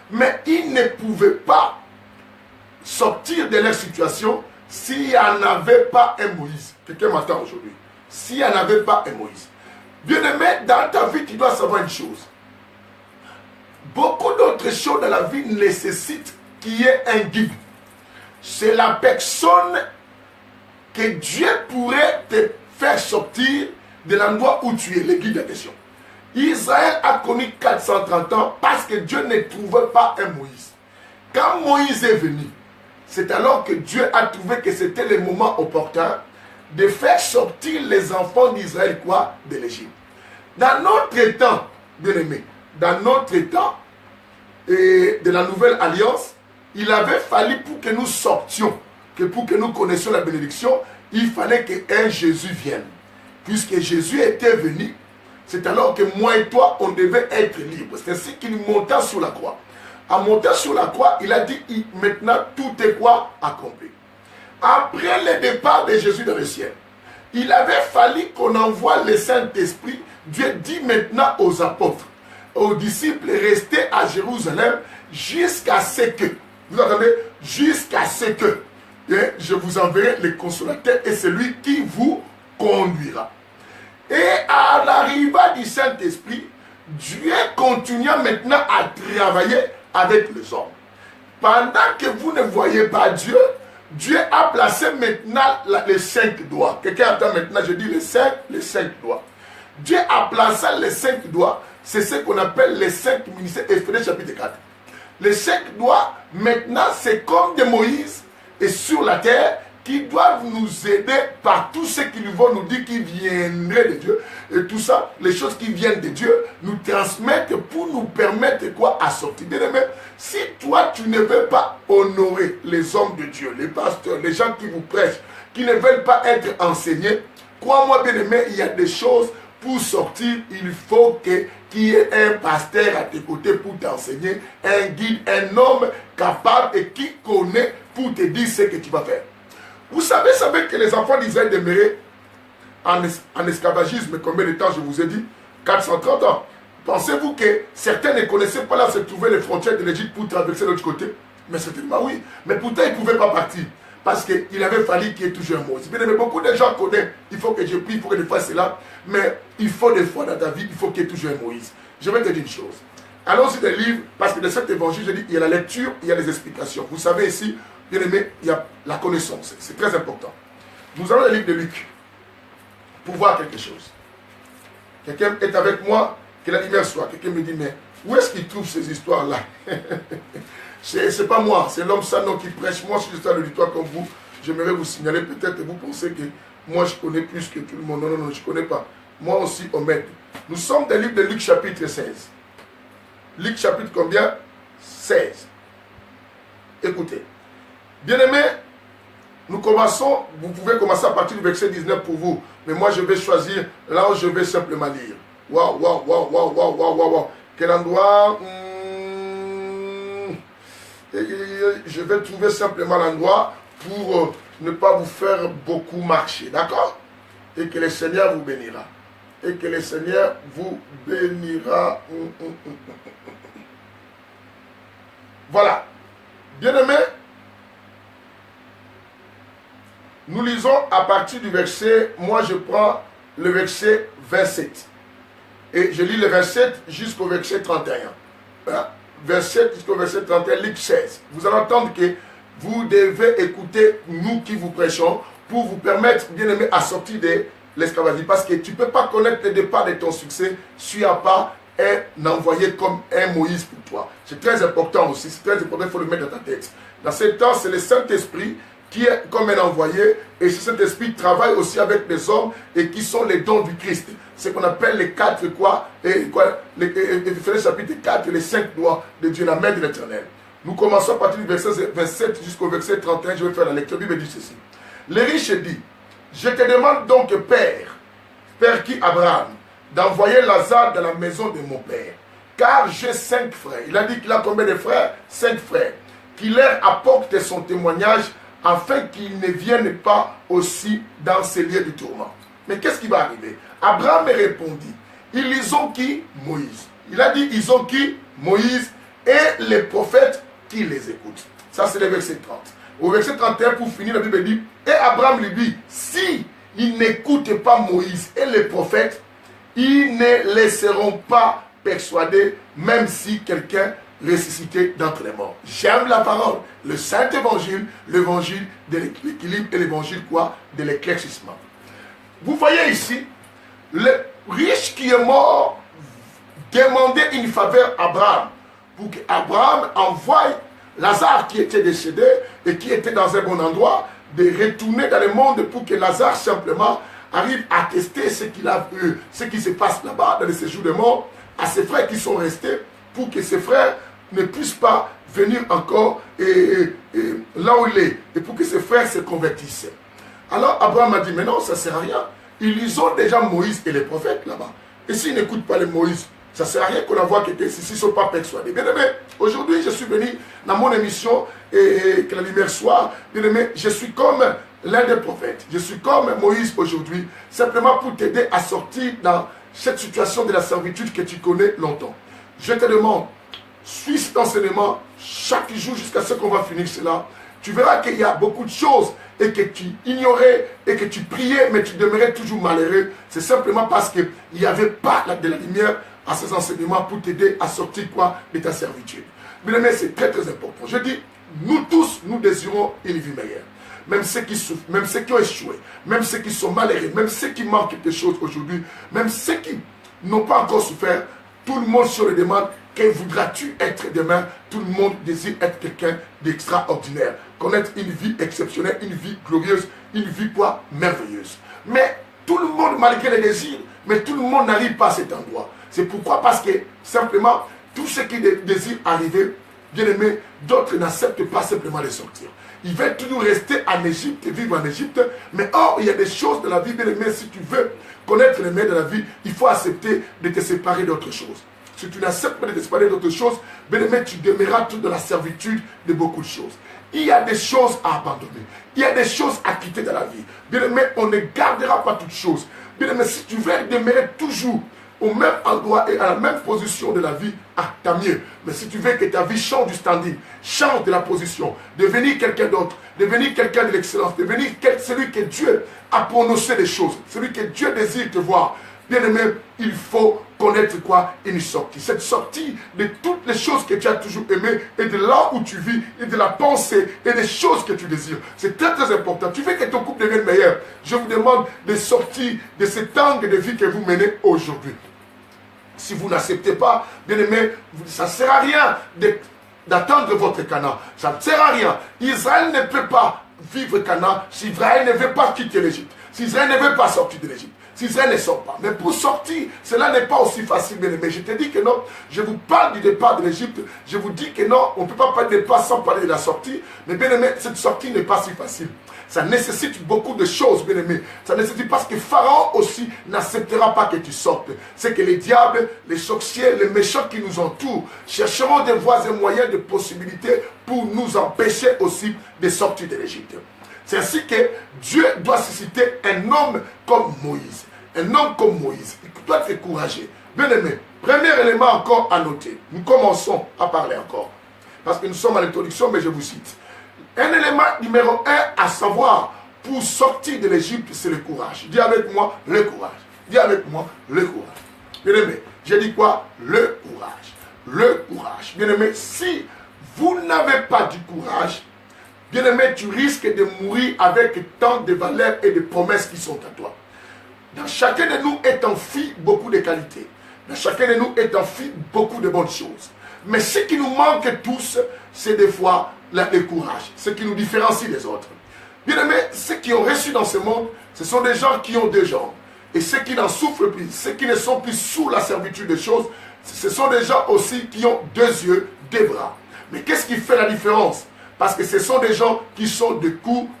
Mais ils ne pouvaient pas sortir de leur situation s'il n'y en avait pas un Moïse. Quelqu'un m'attend aujourd'hui. S'il n'y en avait pas un Moïse. Bien-aimé, dans ta vie, tu dois savoir une chose. Beaucoup d'autres choses dans la vie nécessitent qu'il y ait un guide. C'est la personne que Dieu pourrait te faire sortir de l'endroit où tu es, le guide d'attention. Israël a connu 430 ans parce que Dieu ne trouvait pas un Moïse. Quand Moïse est venu, c'est alors que Dieu a trouvé que c'était le moment opportun de faire sortir les enfants d'Israël quoi? De l'Égypte. Dans notre temps, bien-aimés, dans notre temps et de la nouvelle alliance, il avait fallu pour que nous sortions, que pour que nous connaissions la bénédiction, il fallait qu'un Jésus vienne. Puisque Jésus était venu, c'est alors que moi et toi, on devait être libres. C'est ainsi qu'il monta sur la croix. En montant sur la croix, il a dit, maintenant tout est quoi? Accompli. Après le départ de Jésus dans le ciel, il avait fallu qu'on envoie le Saint-Esprit. Dieu dit maintenant aux apôtres, aux disciples, restez à Jérusalem jusqu'à ce que, vous entendez, jusqu'à ce que, je vous enverrai le consolateur et c'est lui qui vous conduira. Et à l'arrivée du Saint-Esprit, Dieu continua maintenant à travailler avec les hommes. Pendant que vous ne voyez pas Dieu, Dieu a placé maintenant les 5 doigts. Quelqu'un entend maintenant, je dis les cinq doigts. Dieu a placé les 5 doigts, c'est ce qu'on appelle les 5 ministères, Éphésiens chapitre 4. Les 5 doigts, maintenant, c'est comme de Moïse et sur la terre, qui doivent nous aider par tout ce qu'ils vont nous dire qui viendrait de Dieu. Et tout ça, les choses qui viennent de Dieu, nous transmettent pour nous permettre quoi? À sortir. Bien aimé, si toi, tu ne veux pas honorer les hommes de Dieu, les pasteurs, les gens qui vous prêchent, qui ne veulent pas être enseignés, crois-moi, bien aimé, il y a des choses pour sortir, il faut qu'il y ait un pasteur à tes côtés pour t'enseigner, un guide, un homme capable et qui connaît pour te dire ce que tu vas faire. Vous savez que les enfants d'Israël demeuraient en esclavagisme, combien de temps je vous ai dit? 430 ans. Pensez-vous que certains ne connaissaient pas là se trouvaient les frontières de l'Égypte pour traverser de l'autre côté? Mais certainement oui. Mais pourtant ils ne pouvaient pas partir. Parce qu'il avait fallu qu'il y ait toujours un Moïse. Mais beaucoup de gens connaissent, il faut que je prie, il faut que je fasse cela. Mais il faut des fois dans ta vie, il faut qu'il y ait toujours un Moïse. Je vais te dire une chose. Allons-y des livres, parce que dans cet évangile, je dis, il y a la lecture, il y a les explications. Vous savez ici, bien aimé, il y a la connaissance. C'est très important. Nous allons le livre de Luc pour voir quelque chose. Quelqu'un est avec moi, que la lumière soit. Quelqu'un me dit, mais où est-ce qu'il trouve ces histoires-là? C'est pas moi, c'est l'homme Sanon qui prêche. Moi, je suis juste à l'auditoire comme vous. J'aimerais vous signaler, peut-être vous pensez que moi, je connais plus que tout le monde. Non, je ne connais pas. Moi aussi, on m'aide. Nous sommes dans le livre de Luc chapitre 16. Luc chapitre combien? 16. Écoutez. Bien-aimés, nous commençons, vous pouvez commencer à partir du verset 19 pour vous, mais moi je vais choisir là où je vais simplement lire. Waouh. Quel endroit? Je vais trouver simplement l'endroit pour ne pas vous faire beaucoup marcher, d'accord? Et que le Seigneur vous bénira. Et que le Seigneur vous bénira. Voilà. Bien-aimés, nous lisons à partir du verset, moi je prends le verset 27. Et je lis le verset jusqu'au verset 31. Hein? Verset jusqu'au verset 31, Luc 16. Vous allez entendre que vous devez écouter nous qui vous prêchons pour vous permettre, bien aimé, à sortir de l'esclavagisme. Parce que tu ne peux pas connaître le départ de ton succès si tu n'as pas un envoyé comme un Moïse pour toi. C'est très important aussi, c'est très important, il faut le mettre dans ta tête. Dans ce temps, c'est le Saint-Esprit qui est comme un envoyé, et ce Saint-Esprit travaille aussi avec les hommes et qui sont les dons du Christ. Ce qu'on appelle les 4 quoi, Éphésiens chapitre 4, les 5 doigts de Dieu, la main de l'Éternel. Nous commençons à partir du verset 27 jusqu'au verset 31, je vais faire la lecture. La Bible dit ceci. Le riche dit, je te demande donc, Père qui Abraham, d'envoyer Lazare dans la maison de mon père, car j'ai 5 frères. Il a dit qu'il a combien de frères? 5 frères. Qu'il leur apporte son témoignage afin qu'ils ne viennent pas aussi dans ces lieux du tourment. Mais qu'est-ce qui va arriver? Abraham répondit, ils ont qui? Moïse. Il a dit, ils ont qui? Moïse et les prophètes qui les écoutent. Ça, c'est le verset 30. Au verset 31, pour finir, la Bible dit, et Abraham lui dit, si ils n'écoutent pas Moïse et les prophètes, ils ne les seront pas persuadés, même si quelqu'un ressuscité d'entre les morts. J'aime la parole, le saint évangile, l'évangile de l'équilibre et l'évangile quoi? De l'éclaircissement. Vous voyez ici, le riche qui est mort demandait une faveur à Abraham pour qu'Abraham envoie Lazare qui était décédé et qui était dans un bon endroit de retourner dans le monde pour que Lazare simplement arrive à tester ce qu'il a vu, ce qui se passe là-bas dans le séjour des morts à ses frères qui sont restés pour que ses frères ne puissent pas venir encore là où il est et pour que ses frères se convertissent. Alors Abraham a dit, mais non, ça ne sert à rien. Ils ont déjà Moïse et les prophètes là-bas. Et s'ils n'écoutent pas les Moïse, ça ne sert à rien qu'on envoie quelqu'un s'ils ne sont pas persuadés. Bien aimé, aujourd'hui, je suis venu dans mon émission et que la lumière soit. Bien aimé, je suis comme l'un des prophètes. Je suis comme Moïse aujourd'hui, simplement pour t'aider à sortir dans cette situation de la servitude que tu connais longtemps. Je te demande, suis cet enseignement chaque jour jusqu'à ce qu'on va finir cela. Tu verras qu'il y a beaucoup de choses et que tu ignorais et que tu priais, mais tu demeurais toujours malheureux. C'est simplement parce qu'il n'y avait pas de la lumière à ces enseignements pour t'aider à sortir quoi de ta servitude. Bien aimé, c'est très très important. Je dis, nous tous, nous désirons une vie meilleure. Même ceux qui souffrent, même ceux qui ont échoué, même ceux qui sont malheureux, même ceux qui manquent quelque chose aujourd'hui, même ceux qui n'ont pas encore souffert, tout le monde se le demande, que voudras-tu être demain? Tout le monde désire être quelqu'un d'extraordinaire, connaître une vie exceptionnelle, une vie glorieuse, une vie quoi? Merveilleuse. Mais tout le monde, malgré les désirs, mais tout le monde n'arrive pas à cet endroit. C'est pourquoi? Parce que simplement, tous ceux qui désirent arriver, bien aimés, d'autres n'acceptent pas simplement de sortir. Ils veulent toujours rester en Égypte, vivre en Égypte. Mais or, il y a des choses de la vie, bien aimé, si tu veux connaître les mains de la vie, il faut accepter de te séparer d'autres choses. Si tu n'acceptes pas de te séparer d'autres choses, bien aimé, tu demeureras tout dans la servitude de beaucoup de choses. Il y a des choses à abandonner. Il y a des choses à quitter dans la vie. Bien aimé, on ne gardera pas toutes choses. Bien aimé, si tu veux demeurer toujours au même endroit et à la même position de la vie, ah, tant mieux. Mais si tu veux que ta vie change du standing, change de la position, devenir quelqu'un d'autre, devenir quelqu'un de l'excellence, devenir celui que Dieu a prononcé des choses, celui que Dieu désire te voir, bien aimé, il faut connaître quoi? Une sortie. Cette sortie de toutes les choses que tu as toujours aimées et de là où tu vis et de la pensée et des choses que tu désires. C'est très très important. Tu veux que ton couple devienne meilleur. Je vous demande de sortir de cet angle de vie que vous menez aujourd'hui. Si vous n'acceptez pas, bien aimé, ça ne sert à rien d'attendre votre Canaan. Ça ne sert à rien. Israël ne peut pas vivre Canaan si Israël ne veut pas quitter l'Égypte. Si Israël ne veut pas sortir de l'Égypte. Si Israël ne sort pas. Mais pour sortir, cela n'est pas aussi facile, bien aimé. Je te dis que non. Je vous parle du départ de l'Égypte. Je vous dis que non, on ne peut pas parler de départ sans parler de la sortie. Mais bien aimé, cette sortie n'est pas si facile. Ça nécessite beaucoup de choses, bien aimé. Ça nécessite parce que Pharaon aussi n'acceptera pas que tu sortes. C'est que les diables, les sorciers, les méchants qui nous entourent chercheront des voies et moyens, de possibilités pour nous empêcher aussi de sortir de l'Égypte. C'est ainsi que Dieu doit susciter un homme comme Moïse. Un homme comme Moïse. Il doit être courageux. Bien aimé, premier élément encore à noter. Nous commençons à parler encore. Parce que nous sommes à l'introduction, mais je vous cite. Un élément numéro 1 à savoir pour sortir de l'Égypte, c'est le courage. Dis avec moi, le courage. Dis avec moi, le courage. Bien aimé, j'ai dit quoi? Le courage. Le courage. Bien aimé, si vous n'avez pas du courage, bien aimé, tu risques de mourir avec tant de valeurs et de promesses qui sont à toi. Dans chacun de nous est enfoui beaucoup de qualités. Dans chacun de nous est enfoui beaucoup de bonnes choses. Mais ce qui nous manque tous, c'est des fois le courage. Ce qui nous différencie des autres. Bien aimé, ceux qui ont reçu dans ce monde, ce sont des gens qui ont deux jambes. Et ceux qui n'en souffrent plus, ceux qui ne sont plus sous la servitude des choses, ce sont des gens aussi qui ont deux yeux, deux bras. Mais qu'est-ce qui fait la différence? Parce que ce sont des gens qui sont de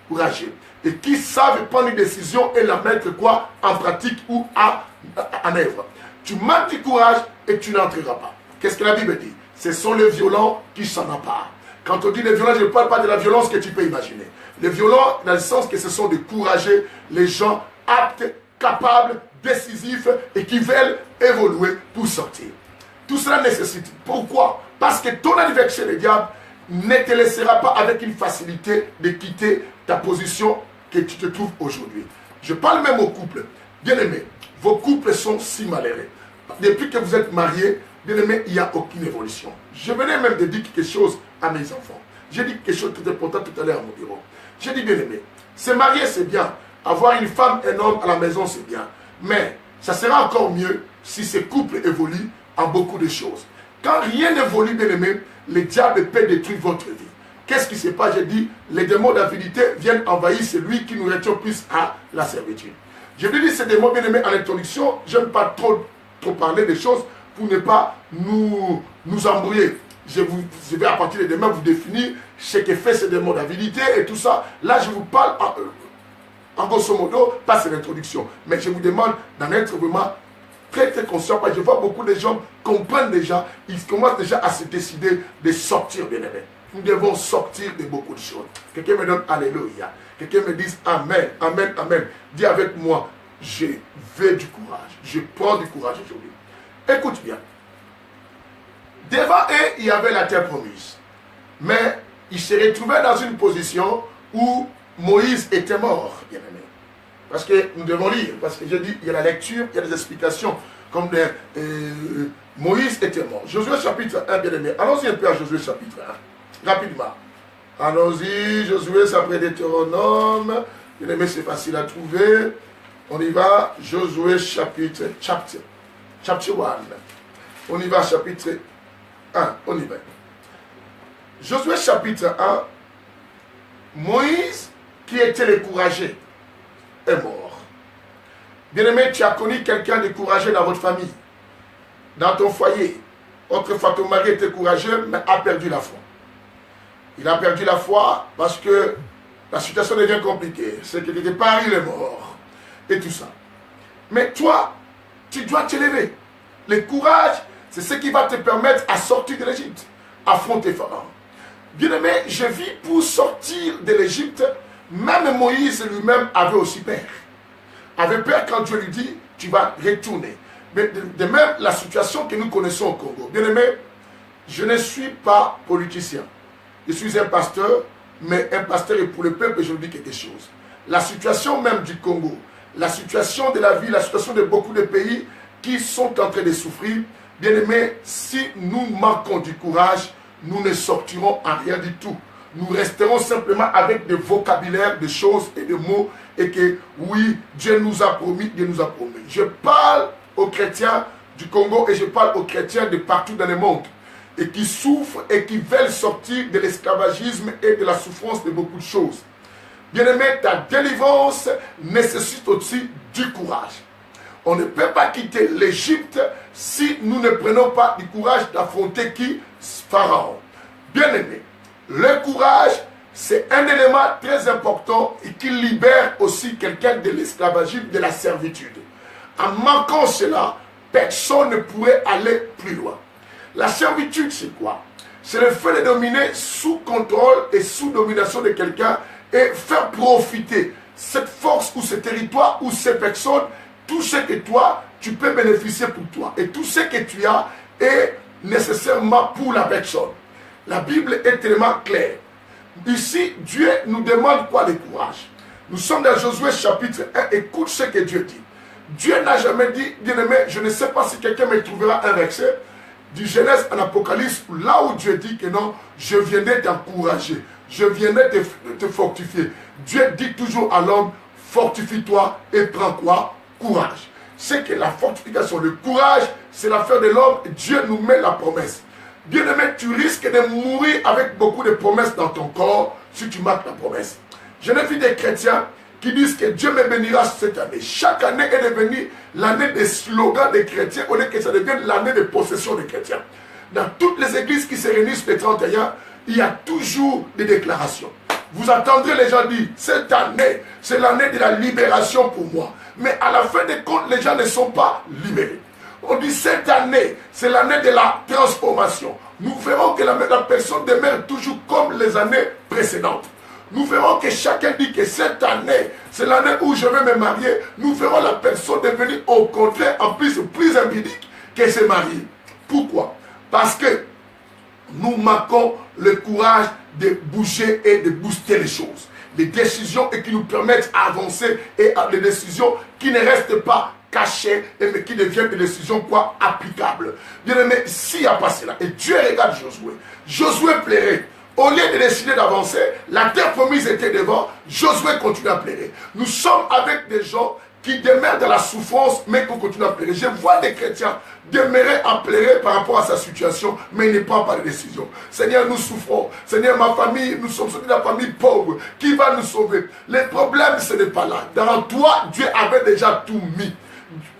courageux et qui savent prendre une décision et la mettre quoi? En pratique ou en œuvre. Tu manques du courage et tu n'entreras pas. Qu'est-ce que la Bible dit? Ce sont les violents qui s'en emparent. Quand on dit les violents, je ne parle pas de la violence que tu peux imaginer. Les violents, dans le sens que ce sont des courageux, les gens aptes, capables, décisifs et qui veulent évoluer pour sortir. Tout cela nécessite. Pourquoi? Parce que ton adversaire, le diable, ne te laissera pas avec une facilité de quitter ta position que tu te trouves aujourd'hui. Je parle même aux couples. Bien aimés, vos couples sont si malheureux. Depuis que vous êtes mariés, bien aimés, il n'y a aucune évolution. Je venais même de dire quelque chose à mes enfants. J'ai dit quelque chose de très important tout à l'heure à mon bureau. J'ai dit, bien aimé, se marier c'est bien. Avoir une femme, un homme à la maison c'est bien. Mais ça sera encore mieux si ces couples évoluent en beaucoup de choses. Quand rien n'évolue, bien aimé, le diable peut détruire votre vie. Qu'est-ce qui se passe? J'ai dit, les démons d'avidité viennent envahir celui qui nous retient plus à la servitude. Je lui dis ces démons, bien aimé, en introduction, je n'aime pas trop parler des choses pour ne pas nous embrouiller. Je vais à partir de demain vous définir ce que fait ce démon d'avidité et tout ça. Là, je vous parle en grosso modo, pas c'est l'introduction. Mais je vous demande d'en être vraiment très très conscient. Parce que je vois beaucoup de gens comprennent déjà, ils commencent déjà à se décider de sortir, bien aimé. Nous devons sortir de beaucoup de choses. Quelqu'un me donne Alléluia. Quelqu'un me dise Amen, Amen, Amen. Dis avec moi, je veux du courage. Je prends du courage aujourd'hui. Écoute bien. Devant eux, il y avait la terre promise. Mais ils se retrouvaient dans une position où Moïse était mort, bien aimé. Parce que nous devons lire, parce que je dis, il y a la lecture, il y a des explications, comme Moïse était mort. Josué chapitre 1, bien aimé. Allons-y un peu à Josué chapitre 1, rapidement. Allons-y, Josué, c'est après Deutéronome. Bien aimé, c'est facile à trouver. On y va, Josué chapitre 1. On y va, chapitre 1, on y va. Josué chapitre 1, Moïse, qui était le courageux, est mort. Bien-aimé, tu as connu quelqu'un de courageux dans votre famille, dans ton foyer. Autrefois, ton mari était courageux, mais a perdu la foi. Il a perdu la foi parce que la situation devient compliquée. C'est que quelque part, il est mort. Et tout ça. Mais toi, tu dois te lever. Le courage, c'est ce qui va te permettre à sortir de l'Égypte, affronter Pharaon. Bien-aimé, je vis pour sortir de l'Égypte. Même Moïse lui-même avait aussi peur. Avait peur quand Dieu lui dit, tu vas retourner. Mais de même, la situation que nous connaissons au Congo. Bien-aimé, je ne suis pas politicien. Je suis un pasteur, mais un pasteur est pour le peuple et je vous dis quelque chose. La situation même du Congo, la situation de la vie, la situation de beaucoup de pays qui sont en train de souffrir, bien-aimé, si nous manquons du courage, nous ne sortirons à rien du tout. Nous resterons simplement avec des vocabulaires, des choses et des mots, et que oui, Dieu nous a promis, Dieu nous a promis. Je parle aux chrétiens du Congo et je parle aux chrétiens de partout dans le monde, et qui souffrent et qui veulent sortir de l'esclavagisme et de la souffrance de beaucoup de choses. Bien-aimé, ta délivrance nécessite aussi du courage. On ne peut pas quitter l'Égypte si nous ne prenons pas du courage d'affronter qui? Pharaon. Bien-aimé, le courage, c'est un élément très important et qui libère aussi quelqu'un de l'esclavagisme, de la servitude. En manquant cela, personne ne pourrait aller plus loin. La servitude, c'est quoi? C'est le fait de dominer sous contrôle et sous domination de quelqu'un et faire profiter cette force ou ce territoire ou ces personnes, tout ce que toi, tu peux bénéficier pour toi. Et tout ce que tu as est nécessairement pour la personne. La Bible est tellement claire. Ici, Dieu nous demande quoi? Le courage. Nous sommes dans Josué chapitre 1. Écoute ce que Dieu dit. Dieu n'a jamais dit, bien-aimé, je ne sais pas si quelqu'un me trouvera un verset du Genèse en Apocalypse, là où Dieu dit que non, je viendrai t'encourager, je viendrai te fortifier. Dieu dit toujours à l'homme, fortifie-toi et prends quoi? Courage. C'est que la fortification, le courage, c'est l'affaire de l'homme. Dieu nous met la promesse. Bien-aimé, tu risques de mourir avec beaucoup de promesses dans ton corps si tu marques la promesse. Je n'ai vu des chrétiens qui disent que Dieu me bénira cette année. Chaque année est devenue l'année des slogans des chrétiens au lieu que ça devienne l'année de possession des chrétiens. Dans toutes les églises qui se réunissent le 31, il y a toujours des déclarations. Vous entendrez les gens dire, cette année, c'est l'année de la libération pour moi. Mais à la fin des comptes, les gens ne sont pas libérés. On dit, cette année, c'est l'année de la transformation. Nous verrons que la personne demeure toujours comme les années précédentes. Nous verrons que chacun dit que cette année, c'est l'année où je vais me marier. Nous verrons la personne devenir au contraire, en plus impudique que se marier. Pourquoi? Parce que nous manquons le courage de bouger et de booster les choses. Des décisions et qui nous permettent d'avancer et des décisions qui ne restent pas cachées mais qui deviennent des décisions quoi? Applicables. Bien aimé, s'il n'y a pas cela, et Dieu regarde Josué, Josué plairait. Au lieu de décider d'avancer, la terre promise était devant, Josué continue à plairer. Nous sommes avec des gens qui demeurent dans la souffrance, mais qui continuent à plairer. Je vois des chrétiens demeurer à plairer par rapport à sa situation, mais il ne prend pas de décision. Seigneur, nous souffrons. Seigneur, ma famille, nous sommes de la famille pauvre. Qui va nous sauver? Les problèmes, ce n'est pas là. Dans toi, Dieu avait déjà tout mis.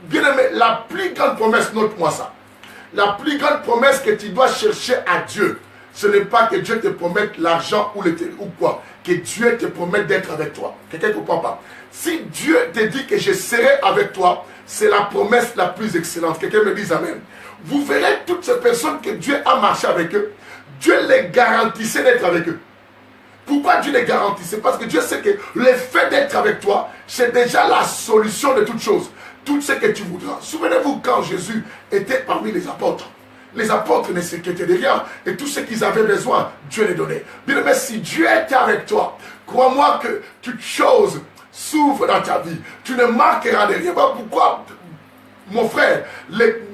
Bien aimé, la plus grande promesse, note-moi ça. la plus grande promesse que tu dois chercher à Dieu, ce n'est pas que Dieu te promette l'argent ou quoi. Que Dieu te promette d'être avec toi. Quelqu'un ne comprend pas. Si Dieu te dit que je serai avec toi, c'est la promesse la plus excellente. Quelqu'un me dit amen. Vous verrez toutes ces personnes que Dieu a marché avec eux. Dieu les garantissait d'être avec eux. Pourquoi Dieu les garantissait? Parce que Dieu sait que le fait d'être avec toi, c'est déjà la solution de toutes choses. Tout ce que tu voudras. Souvenez-vous quand Jésus était parmi les apôtres. Les apôtres ne s'inquiétaient de rien. Et tout ce qu'ils avaient besoin, Dieu les donnait. Bien aimé, si Dieu était avec toi, crois-moi que toutes choses s'ouvrent dans ta vie. Tu ne manqueras de rien. Pourquoi, mon frère,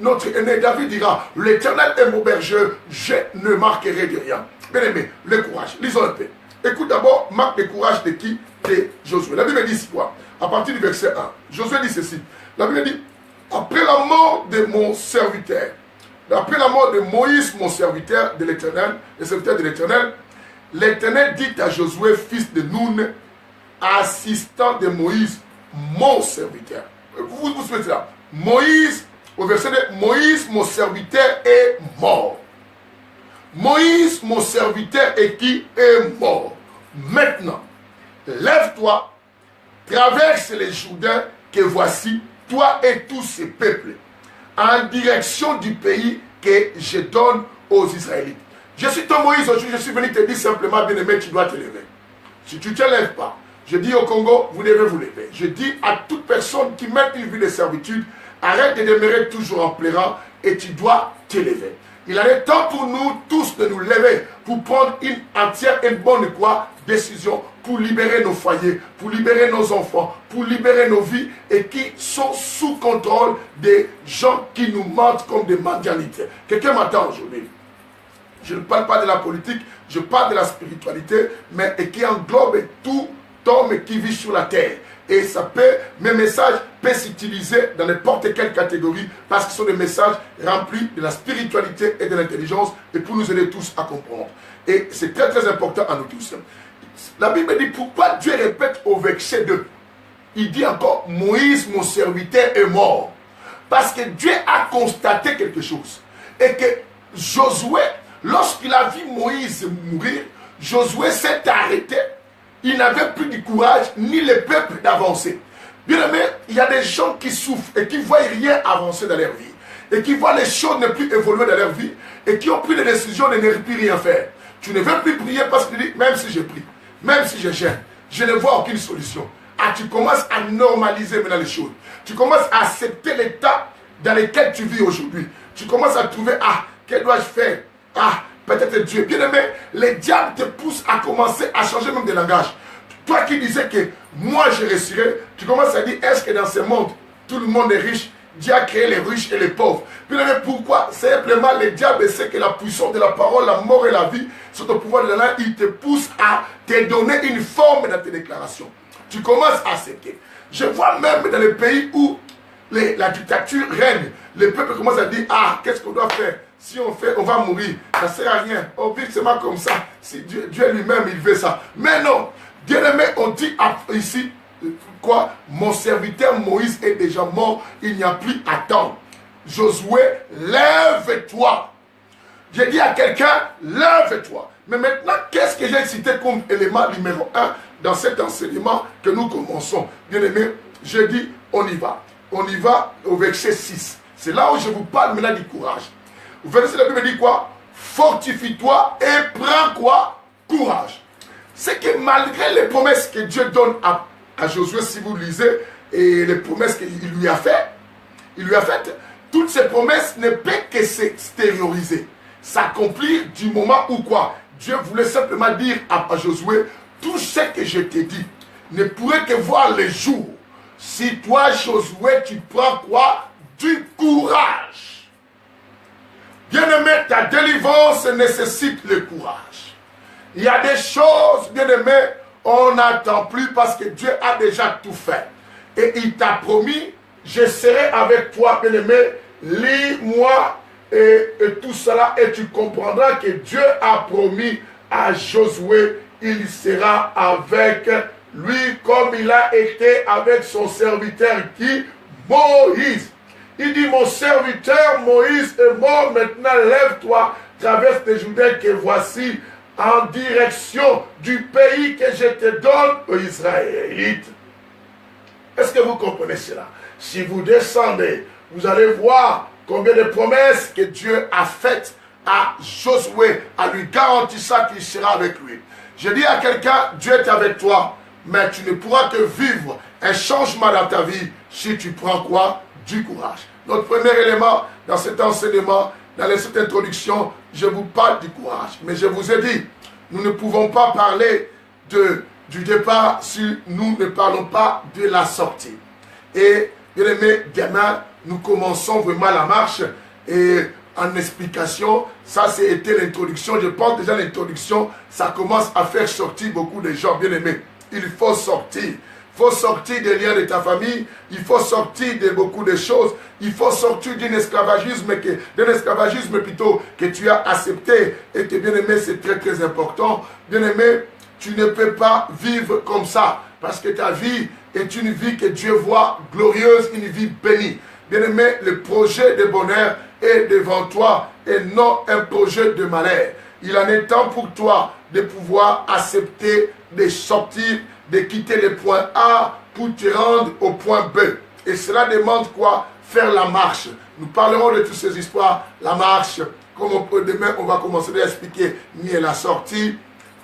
notre aîné David dira, l'Éternel est mon berger, je ne manquerai de rien. Bien aimé, le courage. Lisons un peu. Écoute d'abord, marque le courage de qui? De Josué. La Bible dit quoi? À partir du verset 1. Josué dit ceci. La Bible dit, après la mort de mon serviteur, après la mort de Moïse, mon serviteur de l'Éternel, le serviteur de l'Éternel, l'Éternel dit à Josué, fils de Nun, assistant de Moïse, mon serviteur. Vous souhaitez là. Moïse, au verset 2, Moïse, mon serviteur, est mort. Moïse, mon serviteur, est qui? Est mort. Maintenant, lève-toi, traverse les Jourdains que voici, toi et tous ces peuples, en direction du pays que je donne aux Israélites. Je suis ton Moïse, aujourd'hui je suis venu te dire simplement, bien-aimé, tu dois te lever. Si tu ne te lèves pas, je dis au Congo, vous devez vous lever. Je dis à toute personne qui mène une vie de servitude, arrête de demeurer toujours en pleurant et tu dois te lever. Il en est temps pour nous tous de nous lever, pour prendre une entière et bonne décision, pour libérer nos foyers, pour libérer nos enfants, pour libérer nos vies et qui sont sous contrôle des gens qui nous mentent comme des mendianités. Quelqu'un m'attend aujourd'hui. Je ne parle pas de la politique, je parle de la spiritualité, mais qui englobe tout homme qui vit sur la terre. Et ça peut, mes messages peuvent s'utiliser dans n'importe quelle catégorie parce que ce sont des messages remplis de la spiritualité et de l'intelligence et pour nous aider tous à comprendre. Et c'est très très important à nous tous. La Bible dit pourquoi Dieu répète au verset 2. Il dit encore, Moïse, mon serviteur, est mort. Parce que Dieu a constaté quelque chose. Et que Josué, lorsqu'il a vu Moïse mourir, Josué s'est arrêté. Il n'avait plus du courage, ni le peuple d'avancer. Bien aimé, il y a des gens qui souffrent et qui ne voient rien avancer dans leur vie. Et qui voient les choses ne plus évoluer dans leur vie. Et qui ont pris des décisions de ne plus rien faire. Tu ne veux plus prier parce que tu dis, même si je prie, même si je gêne, je ne vois aucune solution. Ah, tu commences à normaliser maintenant les choses. Tu commences à accepter l'état dans lequel tu vis aujourd'hui. Tu commences à trouver, ah, que dois-je faire? Ah, peut-être Dieu. Bien aimé, les diables te poussent à commencer à changer même de langage. Toi qui disais que moi je réussirai, tu commences à dire, est-ce que dans ce monde, tout le monde est riche? Dieu a créé les riches et les pauvres. Bien aimé, pourquoi? Simplement, les diables sait que la puissance de la parole, la mort et la vie sont au pouvoir de la main. Il te pousse à te donner une forme dans tes déclarations. Tu commences à accepter. Je vois même dans les pays où la dictature règne, les peuples commencent à dire, ah, qu'est-ce qu'on doit faire? Si on fait, on va mourir. Ça ne sert à rien. On vit seulement comme ça. Si Dieu lui-même, il veut ça. Mais non. Bien aimé, on dit ici, quoi? Mon serviteur Moïse est déjà mort. Il n'y a plus à attendre. Josué, lève-toi. J'ai dit à quelqu'un, lève-toi. Mais maintenant, qu'est-ce que j'ai cité comme élément numéro 1 dans cet enseignement que nous commençons? Bien aimé, j'ai dit, on y va. On y va au verset 6. C'est là où je vous parle maintenant du courage. Vous verrez, la Bible dit quoi? Fortifie-toi et prends quoi? Courage. C'est que malgré les promesses que Dieu donne à Josué, si vous lisez, et les promesses qu'il lui a faites, toutes ces promesses ne peuvent que s'extérioriser, s'accomplir du moment où quoi? Dieu voulait simplement dire à Josué, tout ce que je t'ai dit ne pourrait que voir le jour. Si toi, Josué, tu prends quoi? Du courage. Bien-aimé, ta délivrance nécessite le courage. Il y a des choses, bien-aimé, on n'attend plus parce que Dieu a déjà tout fait. Et il t'a promis, je serai avec toi, bien-aimé, lis-moi et tout cela et tu comprendras que Dieu a promis à Josué, il sera avec lui comme il a été avec son serviteur qui? Moïse. Il dit, mon serviteur Moïse est mort, maintenant lève-toi, traverse les Jourdains que voici en direction du pays que je te donne aux Israélites. Est-ce que vous comprenez cela? Si vous descendez, vous allez voir combien de promesses que Dieu a faites à Josué, en lui garantissant qu'il sera avec lui. Je dis à quelqu'un, Dieu est avec toi, mais tu ne pourras que vivre un changement dans ta vie si tu prends quoi? Du courage. Notre premier élément dans cet enseignement, dans cette introduction, je vous parle du courage. Mais je vous ai dit, nous ne pouvons pas parler du départ si nous ne parlons pas de la sortie. Et bien aimé, demain, nous commençons vraiment la marche. Et en explication, ça c'était l'introduction. Je pense déjà l'introduction, ça commence à faire sortir beaucoup de gens. Bien aimés, il faut sortir. Il faut sortir des liens de ta famille, il faut sortir de beaucoup de choses, il faut sortir d'un esclavagisme plutôt que tu as accepté et que bien aimé c'est très très important. Bien aimé, tu ne peux pas vivre comme ça parce que ta vie est une vie que Dieu voit glorieuse, une vie bénie. Bien aimé, le projet de bonheur est devant toi et non un projet de malheur. Il en est temps pour toi de pouvoir accepter de sortir, de quitter le point A pour te rendre au point B. Et cela demande quoi? Faire la marche. Nous parlerons de toutes ces histoires. La marche, comme demain on va commencer à expliquer ni la sortie.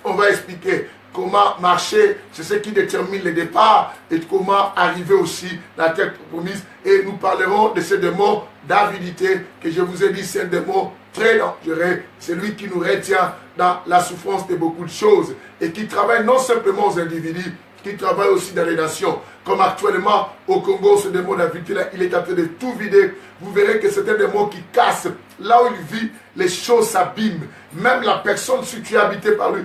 On va expliquer comment marcher, c'est ce qui détermine le départ et comment arriver aussi à la terre promise. Et nous parlerons de ces démons d'avidité que je vous ai dit, c'est un démon très dangereux. C'est lui qui nous retient dans la souffrance de beaucoup de choses et qui travaille non simplement aux individus, qui travaille aussi dans les nations. Comme actuellement au Congo, ce démon d'avidité, il est en train de tout vider. Vous verrez que c'est un démon qui casse. Là où il vit, les choses s'abîment. Même la personne, si tu es habité par lui,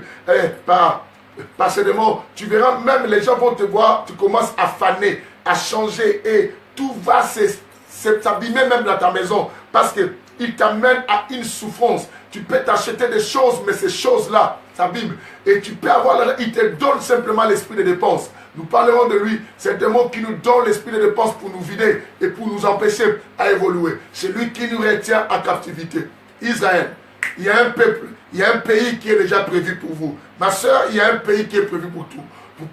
par ce démon, tu verras même les gens vont te voir, tu commences à faner, à changer et tout va s'abîmer même dans ta maison parce qu'il t'amène à une souffrance. Tu peux t'acheter des choses, mais ces choses-là s'abîment. Et tu peux avoir, il te donne simplement l'esprit de dépense. Nous parlerons de lui, c'est un démon qui nous donne l'esprit de dépense pour nous vider et pour nous empêcher à évoluer. C'est lui qui nous retient en captivité. Israël, il y a un peuple, il y a un pays qui est déjà prévu pour vous. Ma soeur, il y a un pays qui est prévu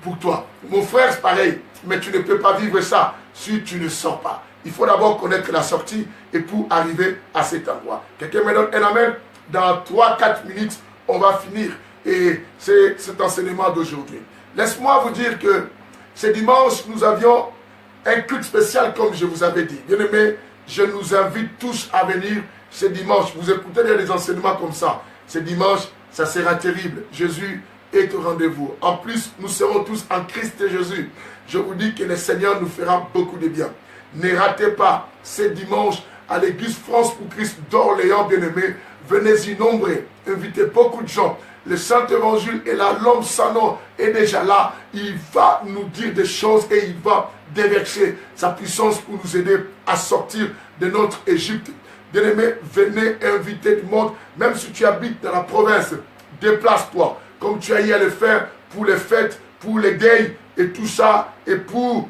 pour toi. Mon frère, c'est pareil, mais tu ne peux pas vivre ça si tu ne sors pas. Il faut d'abord connaître la sortie et pour arriver à cet endroit. Quelqu'un me donne un amen. Dans 3-4 minutes, on va finir. Et c'est cet enseignement d'aujourd'hui. Laisse-moi vous dire que ce dimanche, nous avions un culte spécial comme je vous avais dit. Bien aimé, je nous invite tous à venir ce dimanche. Vous écoutez des enseignements comme ça. Ce dimanche, ça sera terrible. Jésus est au rendez-vous. En plus, nous serons tous en Christ Jésus. Je vous dis que le Seigneur nous fera beaucoup de bien. Ne ratez pas ce dimanche à l'église France pour Christ d'Orléans, bien-aimé. Venez-y nombreux, invitez beaucoup de gens. Le Saint-Évangile est là, l'homme sans nom est déjà là. Il va nous dire des choses et il va déverser sa puissance pour nous aider à sortir de notre Égypte. Bien-aimé, venez inviter du monde, même si tu habites dans la province, déplace-toi, comme tu as eu à le faire pour les fêtes, pour les gays et tout ça, et pour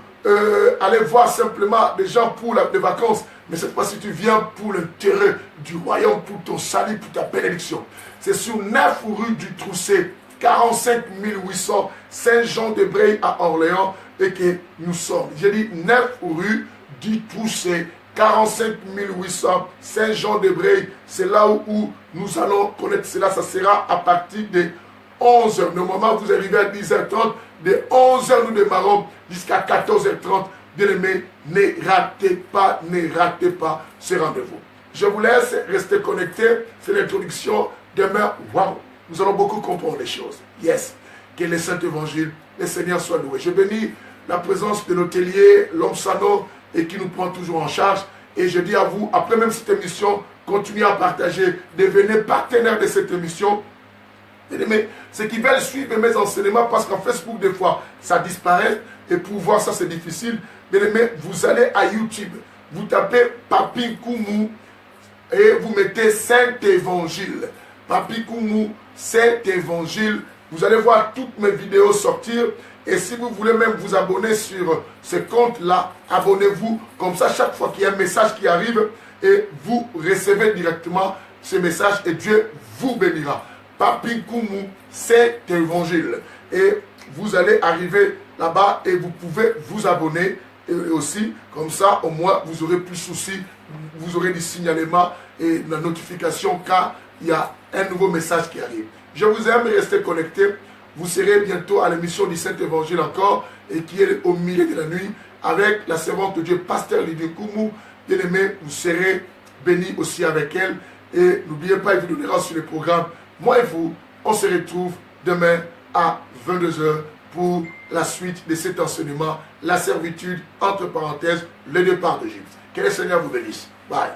aller voir simplement des gens pour les vacances. Mais cette fois-ci, tu viens pour l'intérêt du royaume, pour ton salut, pour ta bénédiction. C'est sur 9 rue du Trousset, 45 800 Saint-Jean-de-Bréil à Orléans, et que nous sommes. J'ai dit 9 rue du Trousset, 45 800 Saint-Jean-de-Bréil. C'est là où nous allons connaître cela. Ça sera à partir de 11h. Normalement, vous arrivez à 10h30. De 11h, nous démarrons jusqu'à 14h30. Bien-aimés, ne ratez pas ce rendez-vous. Je vous laisse rester connectés. C'est l'introduction. Demain, waouh, nous allons beaucoup comprendre les choses. Yes. Que le Saint-Évangile, le Seigneur soit loué. Je bénis la présence de l'hôtelier, l'homme Sano, et qui nous prend toujours en charge. Et je dis à vous, après même cette émission, continuez à partager, devenez partenaire de cette émission. Bien-aimés, ceux qui veulent suivre mes enseignements, parce qu'en Facebook, des fois, ça disparaît, et pour voir ça, c'est difficile. Bien-aimés, vous allez à YouTube, vous tapez Papi Koumou, et vous mettez Saint-Évangile. Papi Koumou, Saint-Évangile. Vous allez voir toutes mes vidéos sortir, Et si vous voulez même vous abonner sur ce compte-là, abonnez-vous. Comme ça, chaque fois qu'il y a un message qui arrive, et vous recevez directement ce message et Dieu vous bénira. Papi Koumou, c'est évangile. Et vous allez arriver là-bas et vous pouvez vous abonner. Et aussi, comme ça, au moins, vous aurez plus de soucis. Vous aurez des signalements et la notification car il y a un nouveau message qui arrive. Je vous aime, restez connectés. Vous serez bientôt à l'émission du Saint-Évangile encore et qui est au milieu de la nuit avec la servante de Dieu, Pasteur Lydie Koumou. Bien aimé, vous serez bénis aussi avec elle. Et n'oubliez pas, il vous donnera sur le programme. Moi et vous, on se retrouve demain à 22 h pour la suite de cet enseignement, la servitude, entre parenthèses, le départ d'Égypte. Que le Seigneur vous bénisse. Bye.